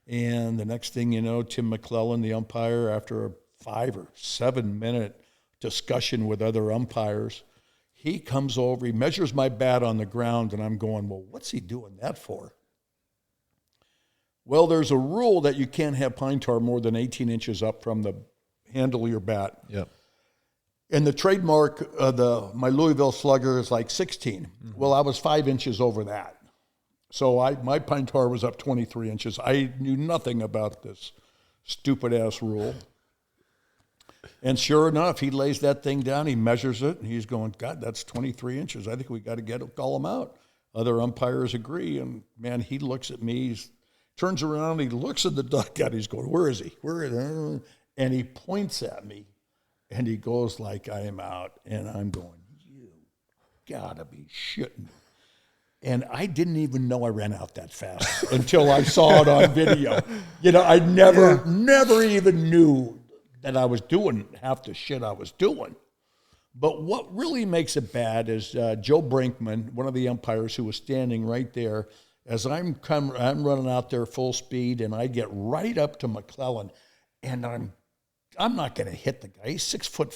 [SPEAKER 2] And the next thing you know, Tim McClellan, the umpire, after a 5 or 7 minute discussion with other umpires, he comes over, he measures my bat on the ground, and I'm going, well, what's he doing that for? Well, there's a rule that you can't have pine tar more than 18 inches up from the handle of your bat.
[SPEAKER 1] Yep.
[SPEAKER 2] And the trademark of my Louisville Slugger is like 16. Well, I was 5 inches over that. So my pine tar was up 23 inches. I knew nothing about this stupid-ass rule. And sure enough, he lays that thing down, he measures it, and he's going, God, that's 23 inches. I think we got to call him out. Other umpires agree, and, man, he looks at me, he turns around, he looks at the dugout, he's going, where is he? Where is he? And he points at me. And he goes like, I am out. And I'm going, you gotta be shitting me. And I didn't even know I ran out that fast until I saw it on video. I never even knew that I was doing half the shit I was doing. But what really makes it bad is Joe Brinkman, one of the umpires who was standing right there, as I'm running out there full speed, and I get right up to McClellan, and I'm not going to hit the guy. He's 6'5",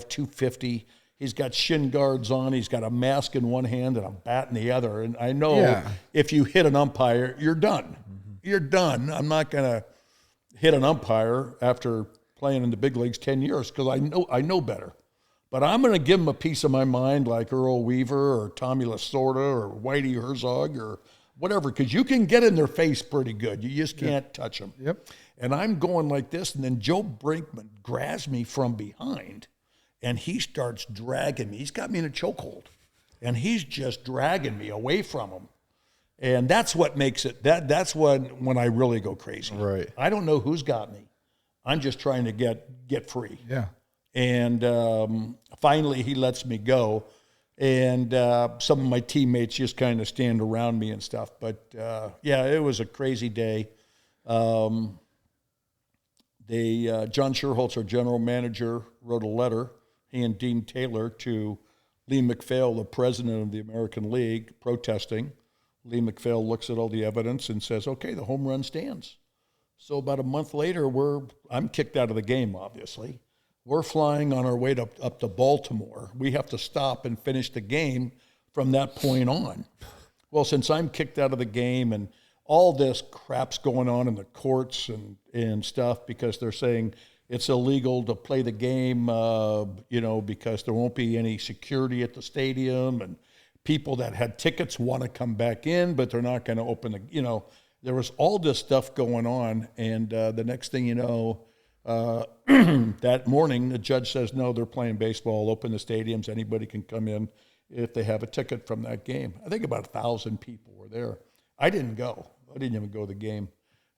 [SPEAKER 2] 250. He's got shin guards on. He's got a mask in one hand and a bat in the other. And I know if you hit an umpire, you're done. You're done. I'm not going to hit an umpire after playing in the big leagues 10 years because I know better. But I'm going to give him a piece of my mind like Earl Weaver or Tommy Lasorda or Whitey Herzog or whatever, because you can get in their face pretty good. You just can't touch them.
[SPEAKER 3] Yep.
[SPEAKER 2] And I'm going like this, and then Joe Brinkman grabs me from behind, and he starts dragging me. He's got me in a chokehold, and he's just dragging me away from him. And that's what makes it, that's when I really go crazy.
[SPEAKER 1] Right.
[SPEAKER 2] I don't know who's got me. I'm just trying to get free.
[SPEAKER 3] Yeah.
[SPEAKER 2] And finally, he lets me go. And some of my teammates just kind of stand around me and stuff. But, it was a crazy day. John Sherholtz, our general manager, wrote a letter, he and Dean Taylor, to Lee McPhail, the president of the American League, protesting. Lee McPhail looks at all the evidence and says, okay, the home run stands. So about a month later, I'm kicked out of the game, obviously. We're flying on our way up to Baltimore. We have to stop and finish the game from that point on. Well, since I'm kicked out of the game and all this crap's going on in the courts and stuff because they're saying it's illegal to play the game, because there won't be any security at the stadium, and people that had tickets want to come back in, but they're not going to open there was all this stuff going on, and the next thing you know, that morning, the judge says, no, they're playing baseball, open the stadiums, anybody can come in if they have a ticket from that game. I think about 1,000 people were there. I didn't go. I didn't even go to the game.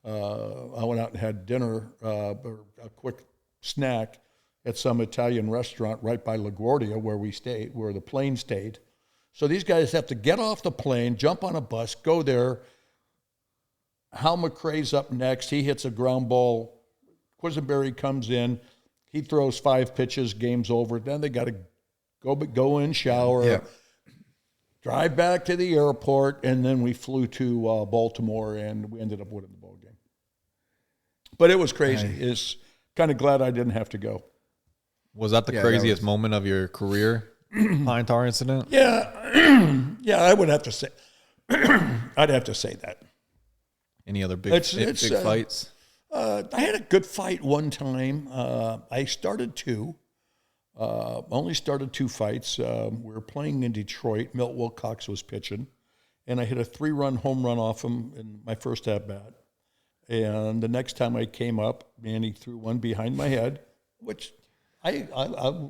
[SPEAKER 2] I went out and had dinner, or a quick snack at some Italian restaurant right by LaGuardia where the plane stayed. So these guys have to get off the plane, jump on a bus, go there. Hal McRae's up next. He hits a ground ball. Quisenberry comes in. He throws 5 pitches. Game's over. Then they got to go in, shower, drive back to the airport, and then we flew to Baltimore, and we ended up winning the ball game. But it was crazy. It's kind of glad I didn't have to go.
[SPEAKER 1] Was that the
[SPEAKER 3] Yeah,
[SPEAKER 1] craziest moment of your career? Pine tar incident?
[SPEAKER 2] Yeah, yeah, I would have to say, I'd have to say that.
[SPEAKER 1] Any other big,
[SPEAKER 2] It's,
[SPEAKER 1] big fights?
[SPEAKER 2] I had a good fight one time. I started two. Only started 2 fights. We were playing in Detroit. Milt Wilcox was pitching, and I hit a 3-run home run off him in my first at bat. And the next time I came up, Manny threw one behind my head, which I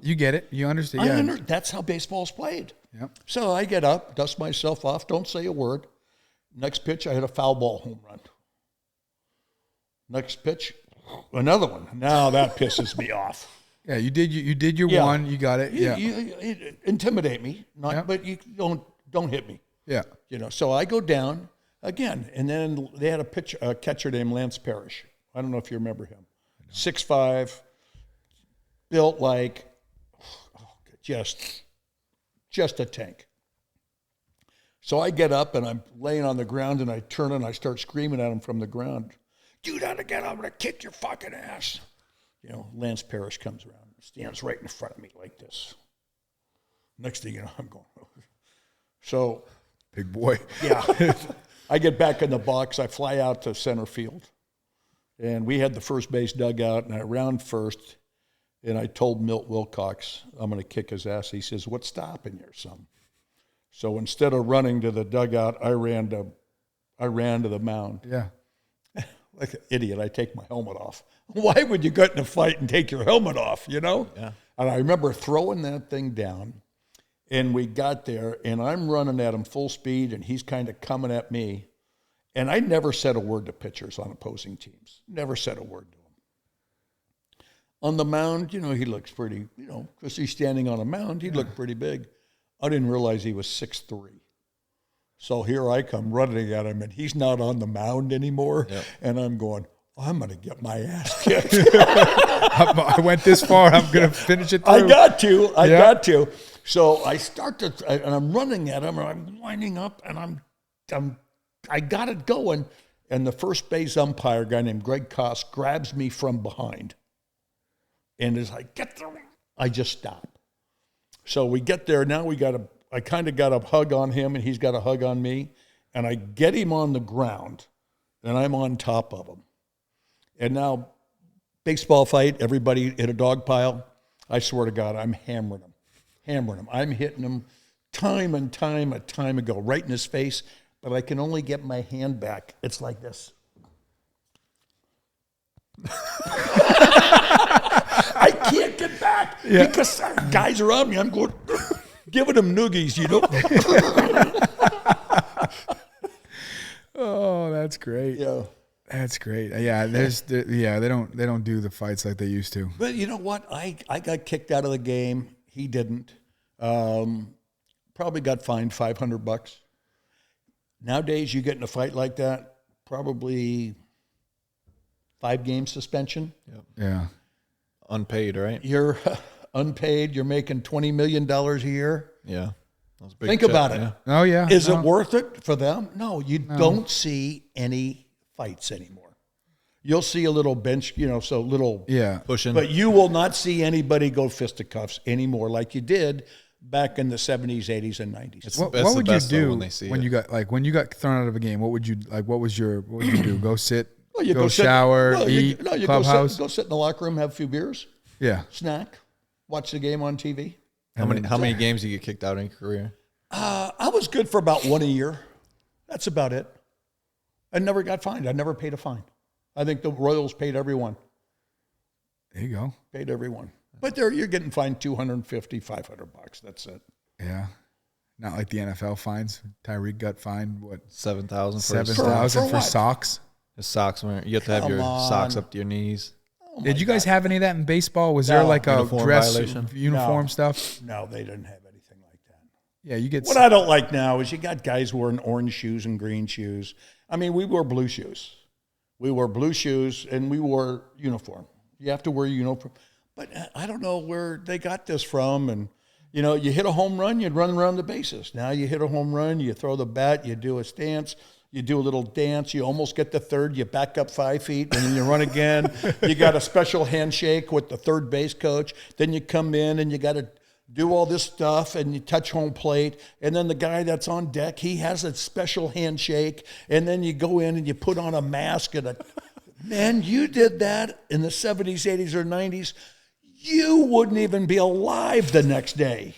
[SPEAKER 3] You get it. You understand. Yeah.
[SPEAKER 2] that's how baseball's played.
[SPEAKER 3] Yep.
[SPEAKER 2] So I get up, dust myself off, don't say a word. Next pitch, I hit a foul ball home run. Next pitch, another one. Now that pisses me off.
[SPEAKER 3] Yeah, you did your
[SPEAKER 2] Yeah.
[SPEAKER 3] one. You got it. Yeah.
[SPEAKER 2] You intimidate me, but you don't hit me.
[SPEAKER 3] Yeah.
[SPEAKER 2] So I go down again, and then they had a catcher named Lance Parrish. I don't know if you remember him. 6'5", built like just a tank. So I get up and I'm laying on the ground and I turn and I start screaming at him from the ground. Do that again, I'm gonna kick your fucking ass. Lance Parrish comes around, stands right in front of me like this. Next thing you know, I'm going. So,
[SPEAKER 3] Big boy.
[SPEAKER 2] yeah, I get back in the box. I fly out to center field, and we had the first base dugout, and I round first, and I told Milt Wilcox, I'm going to kick his ass. He says, "What's stopping you, son?" So instead of running to the dugout, I ran to the mound.
[SPEAKER 3] Yeah.
[SPEAKER 2] Like an idiot, I take my helmet off. Why would you get in a fight and take your helmet off, Yeah. And I remember throwing that thing down, and we got there, and I'm running at him full speed, and he's kind of coming at me. And I never said a word to pitchers on opposing teams. Never said a word to him. On the mound, he looks pretty, because he's standing on a mound, he looked pretty big. I didn't realize he was 6'3". So here I come running at him, and he's not on the mound anymore. Yep. And I'm going, I'm going to get my ass kicked.
[SPEAKER 3] I went this far. I'm going to finish it through.
[SPEAKER 2] I got to. So I and I'm running at him, and I'm winding up, and I got it going. And the first base umpire, guy named Greg Koss, grabs me from behind and is like, get there. I just stop. So we get there. Now I kind of got a hug on him, and he's got a hug on me. And I get him on the ground, and I'm on top of him. And now, baseball fight, everybody in a dog pile. I swear to God, I'm hammering him. I'm hitting him time and time ago, right in his face. But I can only get my hand back. It's like this. I can't get back because guys are on me. I'm going, giving them noogies,
[SPEAKER 3] Oh, that's great.
[SPEAKER 2] Yeah.
[SPEAKER 3] That's great. Yeah, they don't do the fights like they used to.
[SPEAKER 2] But you know what? I got kicked out of the game. He didn't. Probably got fined $500. Nowadays, you get in a fight like that, probably 5-game suspension.
[SPEAKER 1] Yep.
[SPEAKER 3] Yeah.
[SPEAKER 1] Unpaid, right?
[SPEAKER 2] You're unpaid. You're making $20 million a year.
[SPEAKER 1] Yeah. That was a big
[SPEAKER 2] Think
[SPEAKER 1] check,
[SPEAKER 2] about it.
[SPEAKER 1] yeah.
[SPEAKER 3] Oh, yeah.
[SPEAKER 2] Is it worth it for them? No, you don't see any fights anymore. You'll see a little bench, little.
[SPEAKER 3] Yeah.
[SPEAKER 1] Pushing.
[SPEAKER 2] But you will not see anybody go fisticuffs anymore like you did back in the 70s, 80s, and 90s.
[SPEAKER 3] What
[SPEAKER 1] That's the
[SPEAKER 3] would you
[SPEAKER 1] best, though,
[SPEAKER 3] do
[SPEAKER 1] when they see
[SPEAKER 3] when
[SPEAKER 1] it.
[SPEAKER 3] you got thrown out of a game? What would you do? Go sit,
[SPEAKER 2] Well, you
[SPEAKER 3] go
[SPEAKER 2] sit-
[SPEAKER 3] shower,
[SPEAKER 2] well,
[SPEAKER 3] eat,
[SPEAKER 2] you
[SPEAKER 3] clubhouse?
[SPEAKER 2] Go sit in the locker room, have a few beers,
[SPEAKER 3] Yeah.
[SPEAKER 2] snack, watch the game on TV.
[SPEAKER 1] How many games do you get kicked out in your career?
[SPEAKER 2] I was good for about 1 a year. That's about it. I never got fined. I never paid a fine. I think the Royals paid everyone.
[SPEAKER 3] There you go.
[SPEAKER 2] Paid everyone. But you're getting fined $250, $500. That's it.
[SPEAKER 3] Yeah. Not like the NFL fines. Tyreek got fined, what,
[SPEAKER 1] 7,000
[SPEAKER 3] $7,000 for
[SPEAKER 2] what?
[SPEAKER 3] socks?
[SPEAKER 1] his socks. You have to have
[SPEAKER 2] Come
[SPEAKER 1] your socks
[SPEAKER 2] on.
[SPEAKER 1] up to your knees.
[SPEAKER 2] Oh my
[SPEAKER 3] Did you guys
[SPEAKER 2] God.
[SPEAKER 3] have any of that in baseball? Was there
[SPEAKER 2] No.
[SPEAKER 3] like a
[SPEAKER 1] Uniform
[SPEAKER 3] dress
[SPEAKER 1] violation?
[SPEAKER 3] uniform
[SPEAKER 2] No.
[SPEAKER 3] stuff?
[SPEAKER 2] No, they didn't have anything like that.
[SPEAKER 3] Yeah, you get.
[SPEAKER 2] What I don't like now is you got guys wearing orange shoes and green shoes. I mean, we wore blue shoes. We wore blue shoes and we wore uniform. You have to wear uniform. But I don't know where they got this from. And, you hit a home run, you'd run around the bases. Now you hit a home run, you throw the bat, you do a stance, You do a little dance. You almost get to third. You back up 5 feet, and then you run again. You got a special handshake with the third base coach. Then you come in, and you got to do all this stuff, and you touch home plate. And then the guy that's on deck, he has a special handshake. And then you go in, and you put on a mask. And man, you did that in the 70s, 80s, or 90s. You wouldn't even be alive the next day.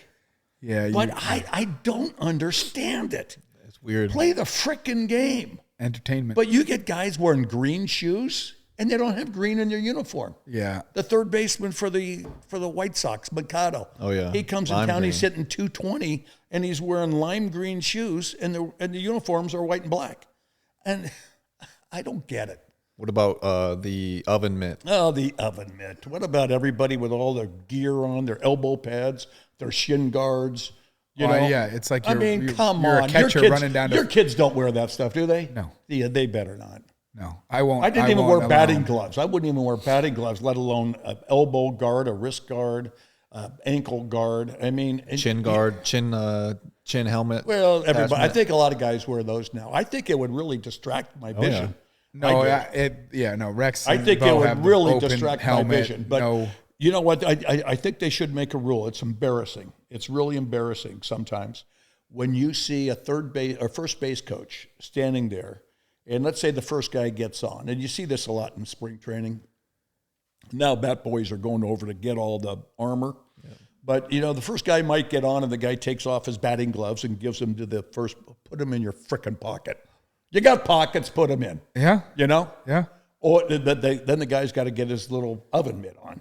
[SPEAKER 3] Yeah,
[SPEAKER 2] But I don't understand it.
[SPEAKER 1] It's weird.
[SPEAKER 2] Play the frickin' game.
[SPEAKER 3] entertainment.
[SPEAKER 2] But you get guys wearing green shoes, and they don't have green in their uniform.
[SPEAKER 3] yeah,
[SPEAKER 2] The third baseman for the White Sox, Mercado.
[SPEAKER 1] Oh, yeah.
[SPEAKER 2] He comes in
[SPEAKER 1] Lime
[SPEAKER 2] town.
[SPEAKER 1] green.
[SPEAKER 2] He's hitting 220, and he's wearing lime green shoes, and the uniforms are white and black. And I don't get it.
[SPEAKER 1] What about the oven mitt?
[SPEAKER 2] Oh, the oven mitt. What about everybody with all their gear on, their elbow pads, their shin guards? You know?
[SPEAKER 3] yeah, it's like
[SPEAKER 2] I mean,
[SPEAKER 3] you're,
[SPEAKER 2] come
[SPEAKER 3] you're
[SPEAKER 2] on.
[SPEAKER 3] a catcher
[SPEAKER 2] your kids,
[SPEAKER 3] running down to
[SPEAKER 2] your kids don't wear that stuff, do they?
[SPEAKER 3] No.
[SPEAKER 2] Yeah, they better not.
[SPEAKER 3] no. I won't.
[SPEAKER 2] I didn't even
[SPEAKER 3] won't
[SPEAKER 2] wear
[SPEAKER 3] allow
[SPEAKER 2] batting
[SPEAKER 3] them.
[SPEAKER 2] gloves. I wouldn't even wear batting gloves, let alone an elbow guard, a wrist guard, ankle guard. I mean,
[SPEAKER 1] Chin guard, chin helmet.
[SPEAKER 2] Well, everybody. I
[SPEAKER 1] attachment.
[SPEAKER 2] think a lot of guys wear those now. I think it would really distract my vision.
[SPEAKER 3] No,
[SPEAKER 2] I do.
[SPEAKER 3] no. Rex.
[SPEAKER 2] I
[SPEAKER 3] and
[SPEAKER 2] think
[SPEAKER 3] Bo
[SPEAKER 2] it would
[SPEAKER 3] have the
[SPEAKER 2] really
[SPEAKER 3] open
[SPEAKER 2] distract
[SPEAKER 3] helmet,
[SPEAKER 2] my vision. But
[SPEAKER 3] no,
[SPEAKER 2] you know what? I think they should make a rule. It's embarrassing. It's really embarrassing sometimes when you see a third base or first base coach standing there, and let's say the first guy gets on, and you see this a lot in spring training. Now bat boys are going over to get all the armor. But, you know, the first guy might get on, and the guy takes off his batting gloves and gives them to the first, put them in your frickin' pocket. You got pockets, put them in,
[SPEAKER 3] yeah,
[SPEAKER 2] you know?
[SPEAKER 3] yeah.
[SPEAKER 2] Or then the guy's got to get his little oven mitt on,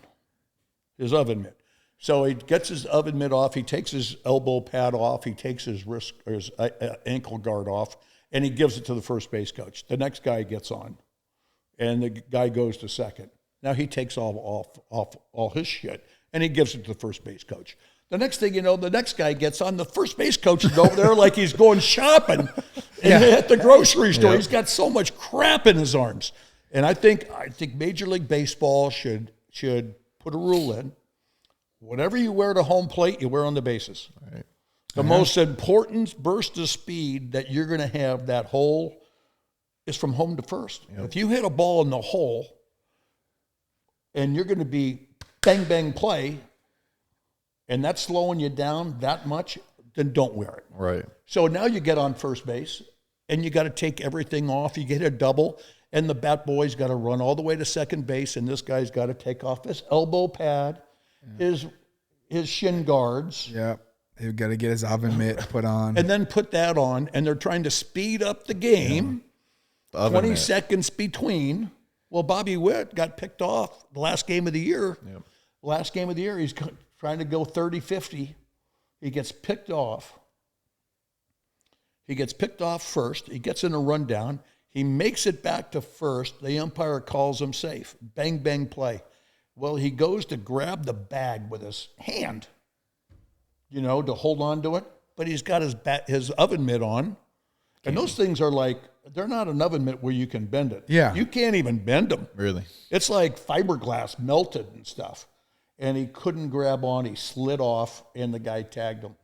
[SPEAKER 2] his oven mitt. So he gets his oven mitt off. He takes his elbow pad off. He takes his wrist or his ankle guard off, and he gives it to the first base coach. The next guy gets on, and the guy goes to second. Now he takes off all his shit, and he gives it to the first base coach. The next thing you know, the next guy gets on. The first base coach is over there like he's going shopping at the grocery store.
[SPEAKER 1] Yep.
[SPEAKER 2] He's got so much crap in his arms. And I think Major League Baseball should put a rule in. Whatever you wear to home plate, you wear on the bases.
[SPEAKER 1] Right.
[SPEAKER 2] The most important burst of speed that you're going to have that hole is from home to first. If you hit a ball in the hole and you're going to be bang, bang, play, and that's slowing you down that much, then don't wear it.
[SPEAKER 1] Right.
[SPEAKER 2] So now you get on first base, and you got to take everything off. You get a double, and the bat boy's got to run all the way to second base, and this guy's got to take off his elbow pad, his shin guards,
[SPEAKER 3] Yeah, he's got to get his oven mitt put on.
[SPEAKER 2] and then put that on, and they're trying to speed up the game.
[SPEAKER 1] The oven
[SPEAKER 2] 20
[SPEAKER 1] mitt.
[SPEAKER 2] seconds between. Well, Bobby Witt got picked off the last game of the year.
[SPEAKER 1] Yep.
[SPEAKER 2] Last game of the year, he's trying to go 30-50. He gets picked off. He gets picked off first. He gets in a rundown. He makes it back to first. The umpire calls him safe. Bang, bang, play. Well, he goes to grab the bag with his hand, you know, to hold on to it. But he's got his oven mitt on. And those things are like, they're not an oven mitt where you can bend it.
[SPEAKER 3] Yeah.
[SPEAKER 2] You can't even bend them.
[SPEAKER 1] Really?
[SPEAKER 2] It's like fiberglass melted and stuff. And he couldn't grab on. He slid off, and the guy tagged him.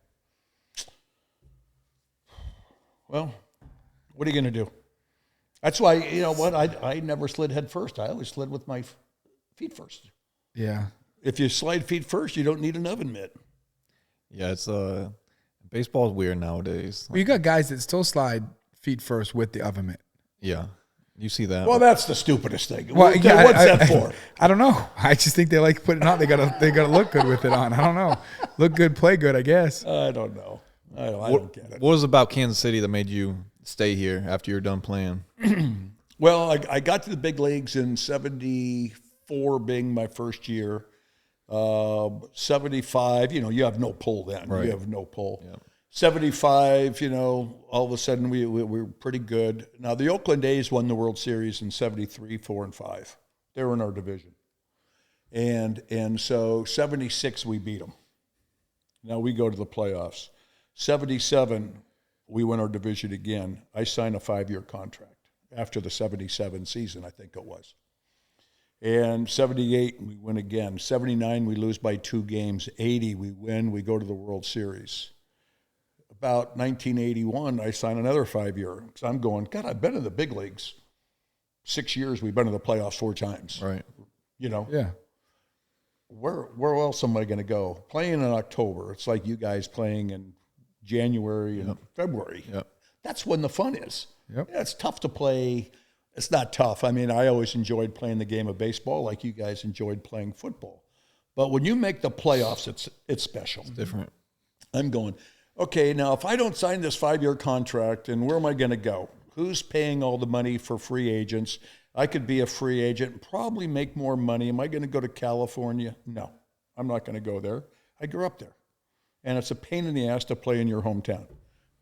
[SPEAKER 2] Well, what are you going to do? That's why, you know what, I never slid head first. I always slid with my feet first.
[SPEAKER 3] yeah,
[SPEAKER 2] If you slide feet first, you don't need an oven mitt.
[SPEAKER 1] Yeah, it's baseball's weird nowadays.
[SPEAKER 3] well, you got guys that still slide feet first with the oven mitt.
[SPEAKER 1] Yeah, you see that.
[SPEAKER 2] Well, that's the stupidest thing.
[SPEAKER 3] Well, yeah,
[SPEAKER 2] What's that for?
[SPEAKER 3] I don't know. I just think they like putting it on. They gotta look good with it on. I don't know. Look good, play good, I guess.
[SPEAKER 2] I don't know. I don't get it.
[SPEAKER 1] What was it about Kansas City that made you stay here after you're done playing?
[SPEAKER 2] Well, I got to the big leagues in 74 being my first year. 75, you know, you have no pull then.
[SPEAKER 1] Right.
[SPEAKER 2] You have no pull.
[SPEAKER 1] Yeah.
[SPEAKER 2] 75, you know, all of a sudden we were pretty good. Now, the Oakland A's won the World Series in 73, 4, and 5. They were in our division. And so 76, we beat them. Now we go to the playoffs. 77, we win our division again. I signed a 5-year contract after the 77 season, I think it was. And 78, we win again. 79, we lose by 2 games. 80, we win. We go to the World Series. about 1981, I signed another 5-year. Because I'm going, God, I've been in the big leagues 6 years. We've been in the playoffs 4 times.
[SPEAKER 1] Right.
[SPEAKER 2] You know,
[SPEAKER 3] Yeah.
[SPEAKER 2] where else am I going to go? Playing in October. It's like you guys playing in January and February.
[SPEAKER 1] Yep.
[SPEAKER 2] That's when the fun is.
[SPEAKER 3] Yep.
[SPEAKER 2] Yeah, it's tough to play. It's not tough. I mean, I always enjoyed playing the game of baseball like you guys enjoyed playing football. But when you make the playoffs, it's special.
[SPEAKER 1] Different.
[SPEAKER 2] I'm going, okay, now if I don't sign this 5-year contract, and where am I going to go? Who's paying all the money for free agents? I could be a free agent and probably make more money. Am I going to go to California? No, I'm not going to go there. I grew up there. And it's a pain in the ass to play in your hometown.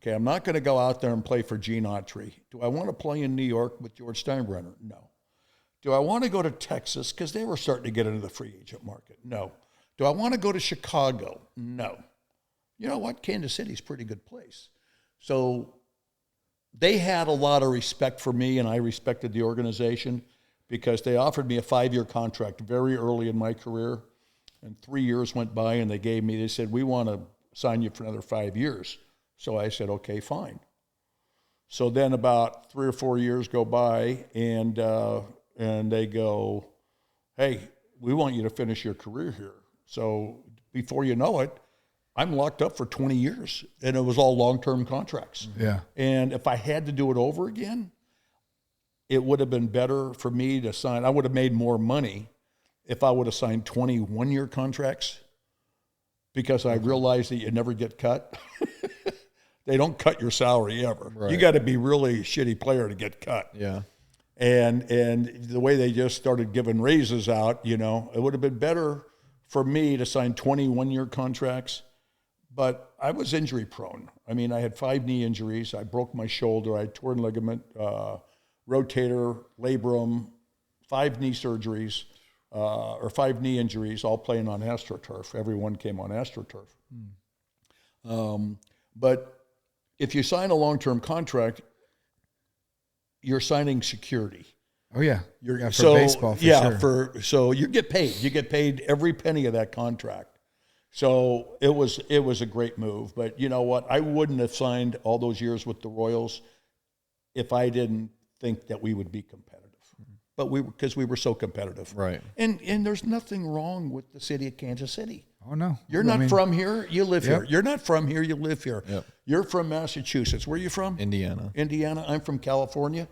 [SPEAKER 2] Okay, I'm not going to go out there and play for Gene Autry. Do I want to play in New York with George Steinbrenner? No. Do I want to go to Texas because they were starting to get into the free agent market? No. Do I want to go to Chicago? No. You know what? Kansas City's a pretty good place. So they had a lot of respect for me, and I respected the organization because they offered me a 5-year contract very early in my career. And 3 years went by, and they said, we want to sign you for another 5 years. So I said, okay, fine. So then about 3 or 4 years go by, and they go, hey, we want you to finish your career here. So before you know it, I'm locked up for 20 years, and it was all long-term contracts.
[SPEAKER 3] Yeah.
[SPEAKER 2] And if I had to do it over again, it would have been better for me to sign. I would have made more money if I would have signed 21-year contracts, because I realized that you never get cut. They don't cut your salary ever.
[SPEAKER 1] Right.
[SPEAKER 2] You got to be really a shitty player to get cut.
[SPEAKER 1] Yeah.
[SPEAKER 2] And the way they just started giving raises out, you know, it would have been better for me to sign 21-year contracts. But I was injury prone. I mean, I had 5 knee injuries. I broke my shoulder. I had torn ligament, rotator, labrum, 5 knee surgeries, or 5 knee injuries, all playing on AstroTurf. Everyone came on AstroTurf. But if you sign a long-term contract, you're signing security.
[SPEAKER 3] Oh yeah.
[SPEAKER 2] You're,
[SPEAKER 3] For baseball, sure.
[SPEAKER 2] So you get paid. You get paid every penny of that contract. So it was a great move. But you know what? I wouldn't have signed all those years with the Royals if I didn't think that we would be competitive. But because we were so competitive.
[SPEAKER 1] Right.
[SPEAKER 2] And there's nothing wrong with the city of Kansas City.
[SPEAKER 3] Oh no.
[SPEAKER 2] You're not from here, you live here.
[SPEAKER 3] Yep.
[SPEAKER 2] You're not from here, you live here.
[SPEAKER 1] Yep.
[SPEAKER 2] You're from Massachusetts. Where are you from?
[SPEAKER 1] Indiana.
[SPEAKER 2] Indiana. I'm from California,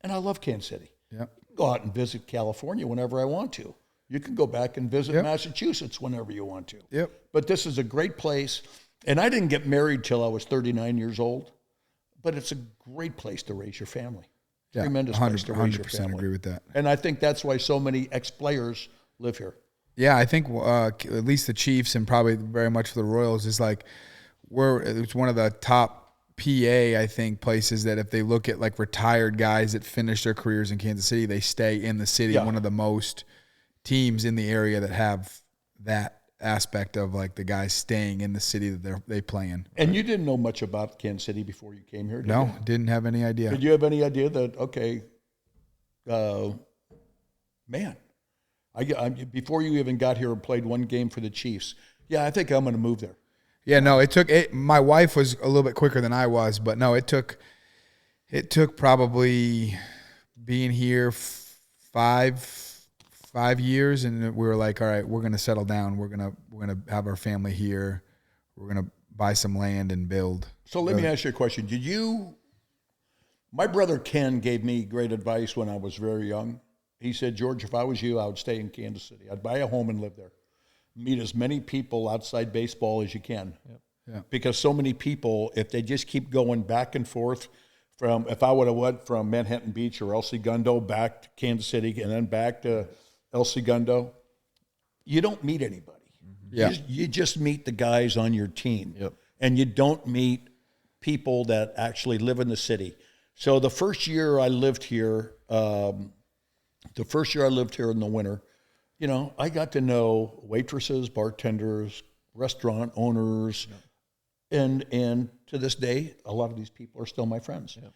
[SPEAKER 2] and I love Kansas City.
[SPEAKER 3] Yep.
[SPEAKER 2] Go out and visit California whenever I want to. You can go back and visit Massachusetts whenever you want to.
[SPEAKER 3] Yep.
[SPEAKER 2] But this is a great place. And I didn't get married till I was 39 years old, but it's a great place to raise your family.
[SPEAKER 3] Yeah.
[SPEAKER 2] Tremendous place to raise your
[SPEAKER 3] 100%
[SPEAKER 2] family.
[SPEAKER 3] agree with that.
[SPEAKER 2] And I think that's why so many ex-players live here.
[SPEAKER 3] Yeah, I think at least the Chiefs and probably very much for the Royals is like it's one of the top PA, I think, places that if they look at like retired guys that finish their careers in Kansas City, they stay in the city.
[SPEAKER 2] Yeah.
[SPEAKER 3] One of the most teams in the area that have that aspect of like the guys staying in the city that they play in.
[SPEAKER 2] And you didn't know much about Kansas City before you came here, did
[SPEAKER 3] No,
[SPEAKER 2] you?
[SPEAKER 3] didn't have any idea.
[SPEAKER 2] Did you have any idea that, okay, man, before you even got here and played one game for the Chiefs, yeah, I think I'm going to move there.
[SPEAKER 3] Yeah, no, it took it. My wife was a little bit quicker than I was, but no, it took probably being here 5 years, and we were like, all right, we're gonna settle down. We're gonna have our family here. We're gonna buy some land and build.
[SPEAKER 2] So let me ask you a question. My brother Ken gave me great advice when I was very young. He said, George, if I was you, I would stay in Kansas City. I'd buy a home and live there. Meet as many people outside baseball as you can.
[SPEAKER 1] Yep.
[SPEAKER 3] Yeah.
[SPEAKER 2] Because so many people, if they just keep going back and forth if I would have went from Manhattan Beach or El Segundo back to Kansas City and then back to El Segundo, you don't meet anybody.
[SPEAKER 3] Yeah.
[SPEAKER 2] You just meet the guys on your team.
[SPEAKER 1] Yep.
[SPEAKER 2] And you don't meet people that actually live in the city. So the first year I lived here, in the winter, you know, I got to know waitresses, bartenders, restaurant owners, and to this day, a lot of these people are still my friends. Yeah.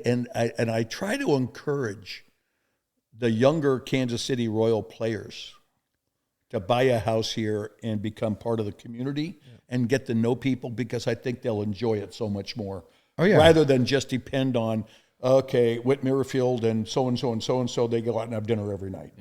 [SPEAKER 2] And I try to encourage the younger Kansas City Royal players to buy a house here and become part of the community and get to know people, because I think they'll enjoy it so much more.
[SPEAKER 3] Oh, yeah.
[SPEAKER 2] Rather than just depend on, okay, Whit Merrifield and so-and-so and so-and-so, they go out and have dinner every night.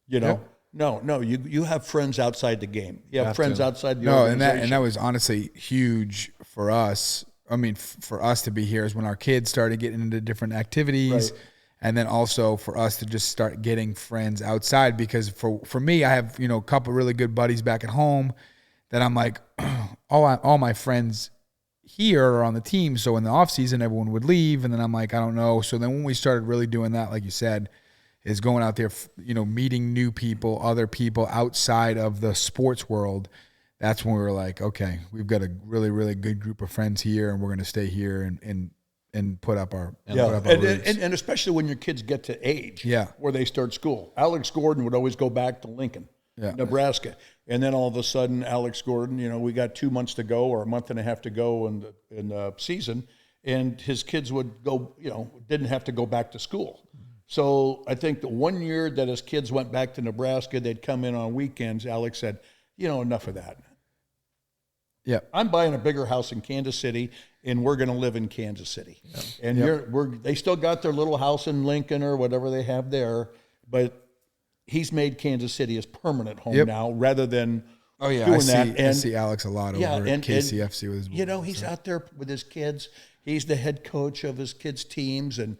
[SPEAKER 2] You know? No, you have friends outside the game. You have friends outside the organization.
[SPEAKER 3] And that was honestly huge for us. I mean, for us to be here is when our kids started getting into different activities.
[SPEAKER 2] Right.
[SPEAKER 3] And then also for us to just start getting friends outside, because for me, I have, a couple really good buddies back at home that I'm like, all my friends here are on the team. So in the off season, everyone would leave. And then I'm like, I don't know. So then when we started really doing that, like you said, is going out there, meeting new people, other people outside of the sports world. That's when we were like, okay, we've got a really, really good group of friends here, and we're going to stay here and put up our roots.
[SPEAKER 2] And especially when your kids get to age where they start school. Alex Gordon would always go back to Lincoln, Nebraska. And then all of a sudden, Alex Gordon, we got 2 months to go or a month and a half to go in the season, and his kids would go, didn't have to go back to school. So I think the 1 year that his kids went back to Nebraska, they'd come in on weekends. Alex said, enough of that.
[SPEAKER 3] Yeah,
[SPEAKER 2] I'm buying a bigger house in Kansas City, and we're going to live in Kansas City. And they still got their little house in Lincoln or whatever they have there, but he's made Kansas City his permanent home now, rather than doing that.
[SPEAKER 3] I see Alex a lot over at KCFC with his boys.
[SPEAKER 2] He's out there with his kids. He's the head coach of his kids' teams and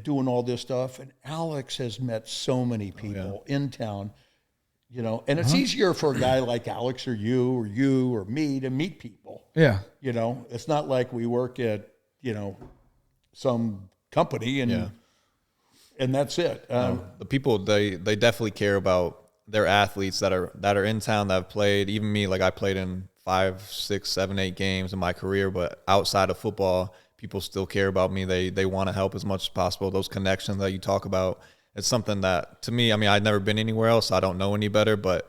[SPEAKER 2] doing all this stuff. And Alex has met so many people in town. And it's easier for a guy like Alex or you or me to meet people.
[SPEAKER 3] Yeah.
[SPEAKER 2] It's not like we work at, some company and that's it.
[SPEAKER 1] The people, they definitely care about their athletes that are in town that have played. Even me, like I played in 5, 6, 7, 8 games in my career, but outside of football, people still care about me. They want to help as much as possible. Those connections that you talk about, it's something that, to me, I've never been anywhere else, so I don't know any better, but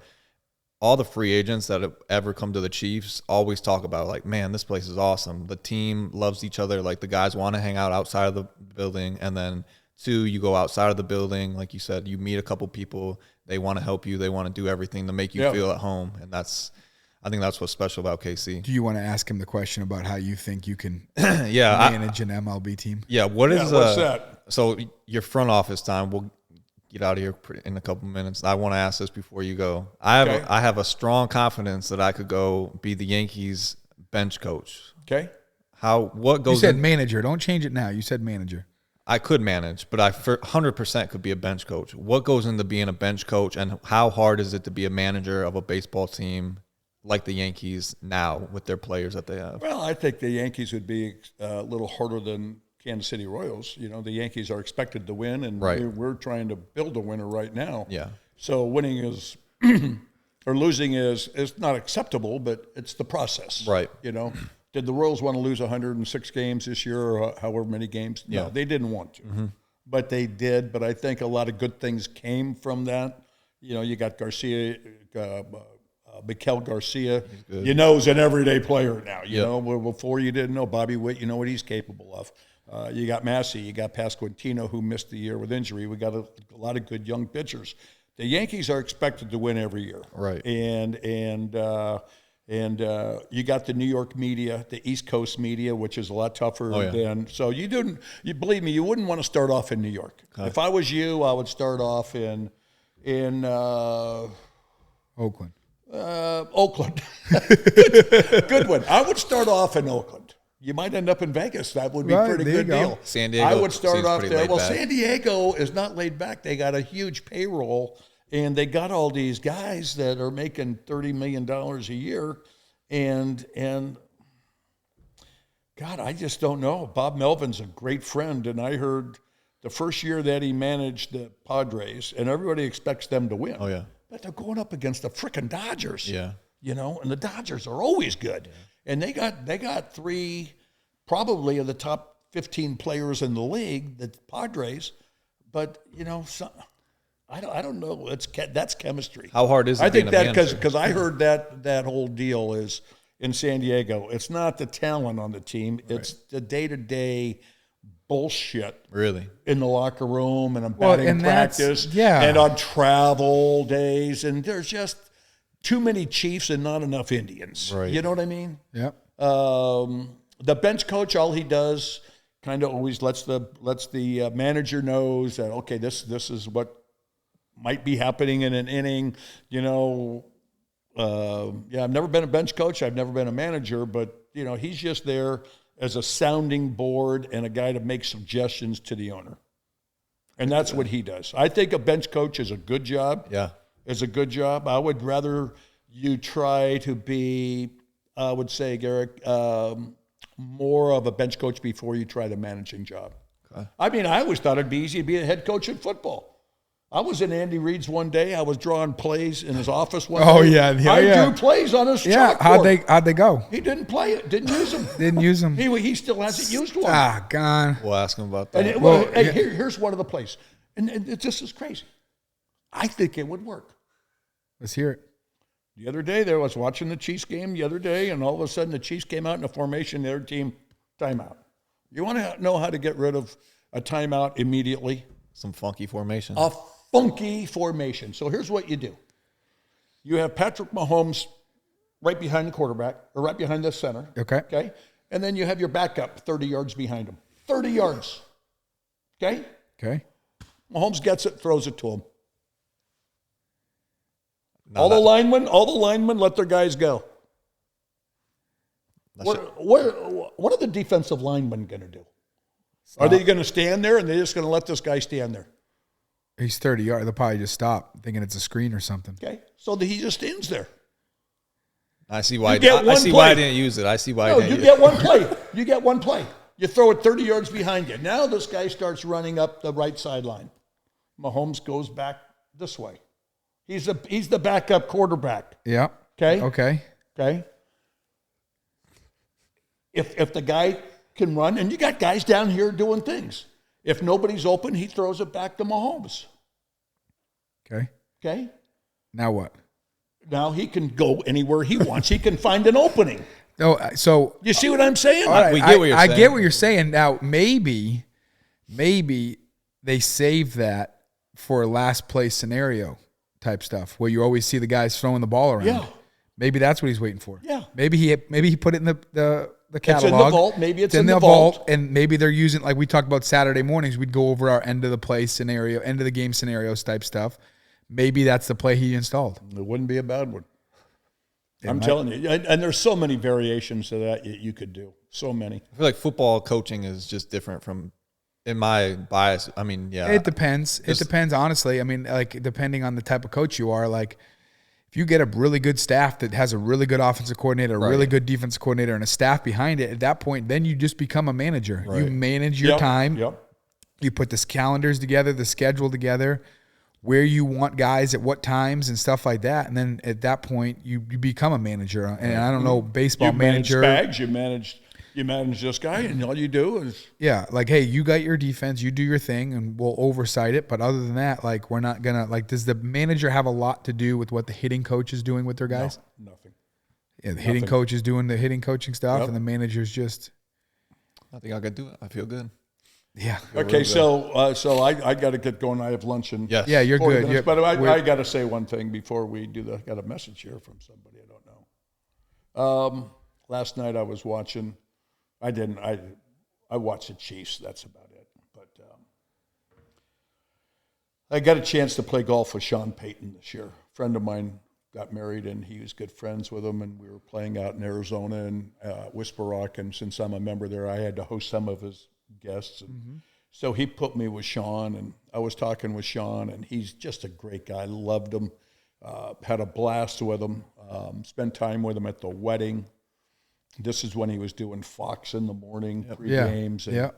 [SPEAKER 1] all the free agents that have ever come to the Chiefs always talk about, like, man, this place is awesome. The team loves each other. Like, the guys want to hang out outside of the building. And then, 2, you go outside of the building. Like you said, you meet a couple people. They want to help you. They want to do everything to make you feel at home. And I think that's what's special about KC.
[SPEAKER 3] Do you want to ask him the question about how you think you can
[SPEAKER 1] manage
[SPEAKER 3] an MLB team?
[SPEAKER 1] Yeah,
[SPEAKER 2] what's that?
[SPEAKER 1] So your front office time, we'll get out of here in a couple minutes. I want to ask this before you go. I have a strong confidence that I could go be the Yankees bench coach.
[SPEAKER 2] Okay.
[SPEAKER 3] What goes? You said manager. Don't change it now. You said manager.
[SPEAKER 1] I could manage, but I 100% could be a bench coach. What goes into being a bench coach, and how hard is it to be a manager of a baseball team like the Yankees now with their players that they have?
[SPEAKER 2] Well, I think the Yankees would be a little harder than Kansas City Royals. The Yankees are expected to win, and we're trying to build a winner right now.
[SPEAKER 1] Yeah.
[SPEAKER 2] So winning is or losing is not acceptable, but it's the process.
[SPEAKER 1] Right.
[SPEAKER 2] Did the Royals want to lose 106 games this year or however many games? No, they didn't want to. But they did. But I think a lot of good things came from that. You got Garcia, Miguel Garcia, is an everyday player now. You know, before you didn't know Bobby Witt, you know what he's capable of. You got Massey, you got Pasquantino, who missed the year with injury. We got a lot of good young pitchers. The Yankees are expected to win every year,
[SPEAKER 1] right?
[SPEAKER 2] And you got the New York media, the East Coast media, which is a lot tougher than. So you believe me, you wouldn't want to start off in New York. Okay. If I was you, I would start off in
[SPEAKER 3] Oakland.
[SPEAKER 2] Oakland. Good one. I would start off in Oakland. You might end up in Vegas. That would be a pretty good deal.
[SPEAKER 1] San Diego.
[SPEAKER 2] I would start off there. Well, San Diego is not laid back. They got a huge payroll, and they got all these guys that are making $30 million a year. And God, I just don't know. Bob Melvin's a great friend, and I heard the first year that he managed the Padres, and everybody expects them to win.
[SPEAKER 1] Oh, yeah.
[SPEAKER 2] But they're going up against the frickin' Dodgers.
[SPEAKER 1] Yeah.
[SPEAKER 2] And the Dodgers are always good. Yeah. And they got 3 probably of the top 15 players in the league, the Padres. But, I don't know. That's chemistry.
[SPEAKER 1] How hard is it?
[SPEAKER 2] I think that because I heard that whole deal is in San Diego. It's not the talent on the team. It's the day-to-day bullshit.
[SPEAKER 1] Really?
[SPEAKER 2] In the locker room and batting practice and on travel days. And there's just, too many Chiefs and not enough Indians.
[SPEAKER 1] Right.
[SPEAKER 2] You know what I mean?
[SPEAKER 3] Yep.
[SPEAKER 2] The bench coach, all he does, kind of always lets the manager knows that, okay, this is what might be happening in an inning. You know, I've never been a bench coach. I've never been a manager, but you know, he's just there as a sounding board and a guy to make suggestions to the owner. And that's what he does. I think a bench coach is a good job.
[SPEAKER 1] Yeah.
[SPEAKER 2] Is a good job. I would rather you try to be, I would say, Garrick, more of a bench coach before you try the managing job. Okay. I mean, I always thought it'd be easy to be a head coach in football. I was in Andy Reid's one day. I was drawing plays in his office one day. I drew plays on his chalkboard.
[SPEAKER 3] How'd they go?
[SPEAKER 2] He didn't play it. Didn't use them.
[SPEAKER 3] Didn't use them.
[SPEAKER 2] He still hasn't used one.
[SPEAKER 3] Ah, gone.
[SPEAKER 1] We'll ask him about that.
[SPEAKER 2] And here's one of the plays. And this is crazy. I think it would work.
[SPEAKER 3] Let's hear it.
[SPEAKER 2] The other day, I was watching the Chiefs game the other day, and all of a sudden the Chiefs came out in a formation, the other team, timeout. You want to know how to get rid of a timeout immediately?
[SPEAKER 1] Some funky formation.
[SPEAKER 2] A funky formation. So here's what you do. You have Patrick Mahomes right behind the quarterback, or right behind the center.
[SPEAKER 3] Okay.
[SPEAKER 2] And then you have your backup 30 yards behind him. 30 yards. Okay? Mahomes gets it, throws it to him. All the linemen let their guys go. What are the defensive linemen going to do? Are they going to stand there and they're just going to let this guy stand there?
[SPEAKER 3] He's 30 yards. They'll probably just stop thinking it's a screen or something.
[SPEAKER 2] Okay. So he just stands there.
[SPEAKER 1] I see why. I see why I didn't use it. I see why.
[SPEAKER 2] You get one play. You get one play. You throw it 30 yards behind you. Now this guy starts running up the right sideline. Mahomes goes back this way. He's the backup quarterback.
[SPEAKER 3] Yeah.
[SPEAKER 2] Okay. If the guy can run, and you got guys down here doing things. If nobody's open, he throws it back to Mahomes. Okay.
[SPEAKER 3] Now what?
[SPEAKER 2] Now he can go anywhere he wants. He can find an opening.
[SPEAKER 3] No, so
[SPEAKER 2] you see what I'm saying?
[SPEAKER 3] Right, I get what you're saying. Now maybe they save that for a last play scenario type stuff where you always see the guys throwing the ball around.
[SPEAKER 2] Yeah.
[SPEAKER 3] Maybe that's what he's waiting for.
[SPEAKER 2] Yeah.
[SPEAKER 3] Maybe he put it in the catalog.
[SPEAKER 2] It's in the vault. Maybe it's in the vault.
[SPEAKER 3] And maybe they're using, like we talked about Saturday mornings, we'd go over our end of the play scenario, end of the game scenarios type stuff. Maybe that's the play he installed.
[SPEAKER 2] It wouldn't be a bad one. I'm telling you. And there's so many variations to that you could do. So many.
[SPEAKER 1] I feel like football coaching is just different from, in my bias. I mean, yeah.
[SPEAKER 3] It depends. It depends, honestly. I mean, like, depending on the type of coach you are, like, if you get a really good staff that has a really good offensive coordinator, a really good defensive coordinator, and a staff behind it, at that point, then you just become a manager. Right. You manage your time.
[SPEAKER 2] Yep.
[SPEAKER 3] You put the calendars together, the schedule together, where you want guys at what times and stuff like that. And then at that point, you become a manager. And I don't know, baseball manager.
[SPEAKER 2] Spags, you manage this guy, and all you do is.
[SPEAKER 3] Yeah, like, hey, you got your defense, you do your thing, and we'll oversight it. But other than that, like, we're not going to, like, does the manager have a lot to do with what the hitting coach is doing with their guys?
[SPEAKER 2] No, nothing.
[SPEAKER 3] Yeah, the hitting coach is doing the hitting coaching stuff, and the manager's just.
[SPEAKER 1] I think I could do it. I feel good.
[SPEAKER 3] Yeah.
[SPEAKER 2] Okay, so I got to get going. I have lunch in.
[SPEAKER 1] Yes.
[SPEAKER 3] Yeah, you're good.
[SPEAKER 2] Minutes, but I got to say one thing before we do that. I got a message here from somebody I don't know. Last night I was watching. I watched the Chiefs. That's about it. But I got a chance to play golf with Sean Payton this year. A friend of mine got married, and he was good friends with him, and we were playing out in Arizona and Whisper Rock. And since I'm a member there, I had to host some of his guests. And so he put me with Sean, and I was talking with Sean, and he's just a great guy. Loved him. Had a blast with him. Spent time with him at the wedding. This is when he was doing Fox in the morning, pre-games. And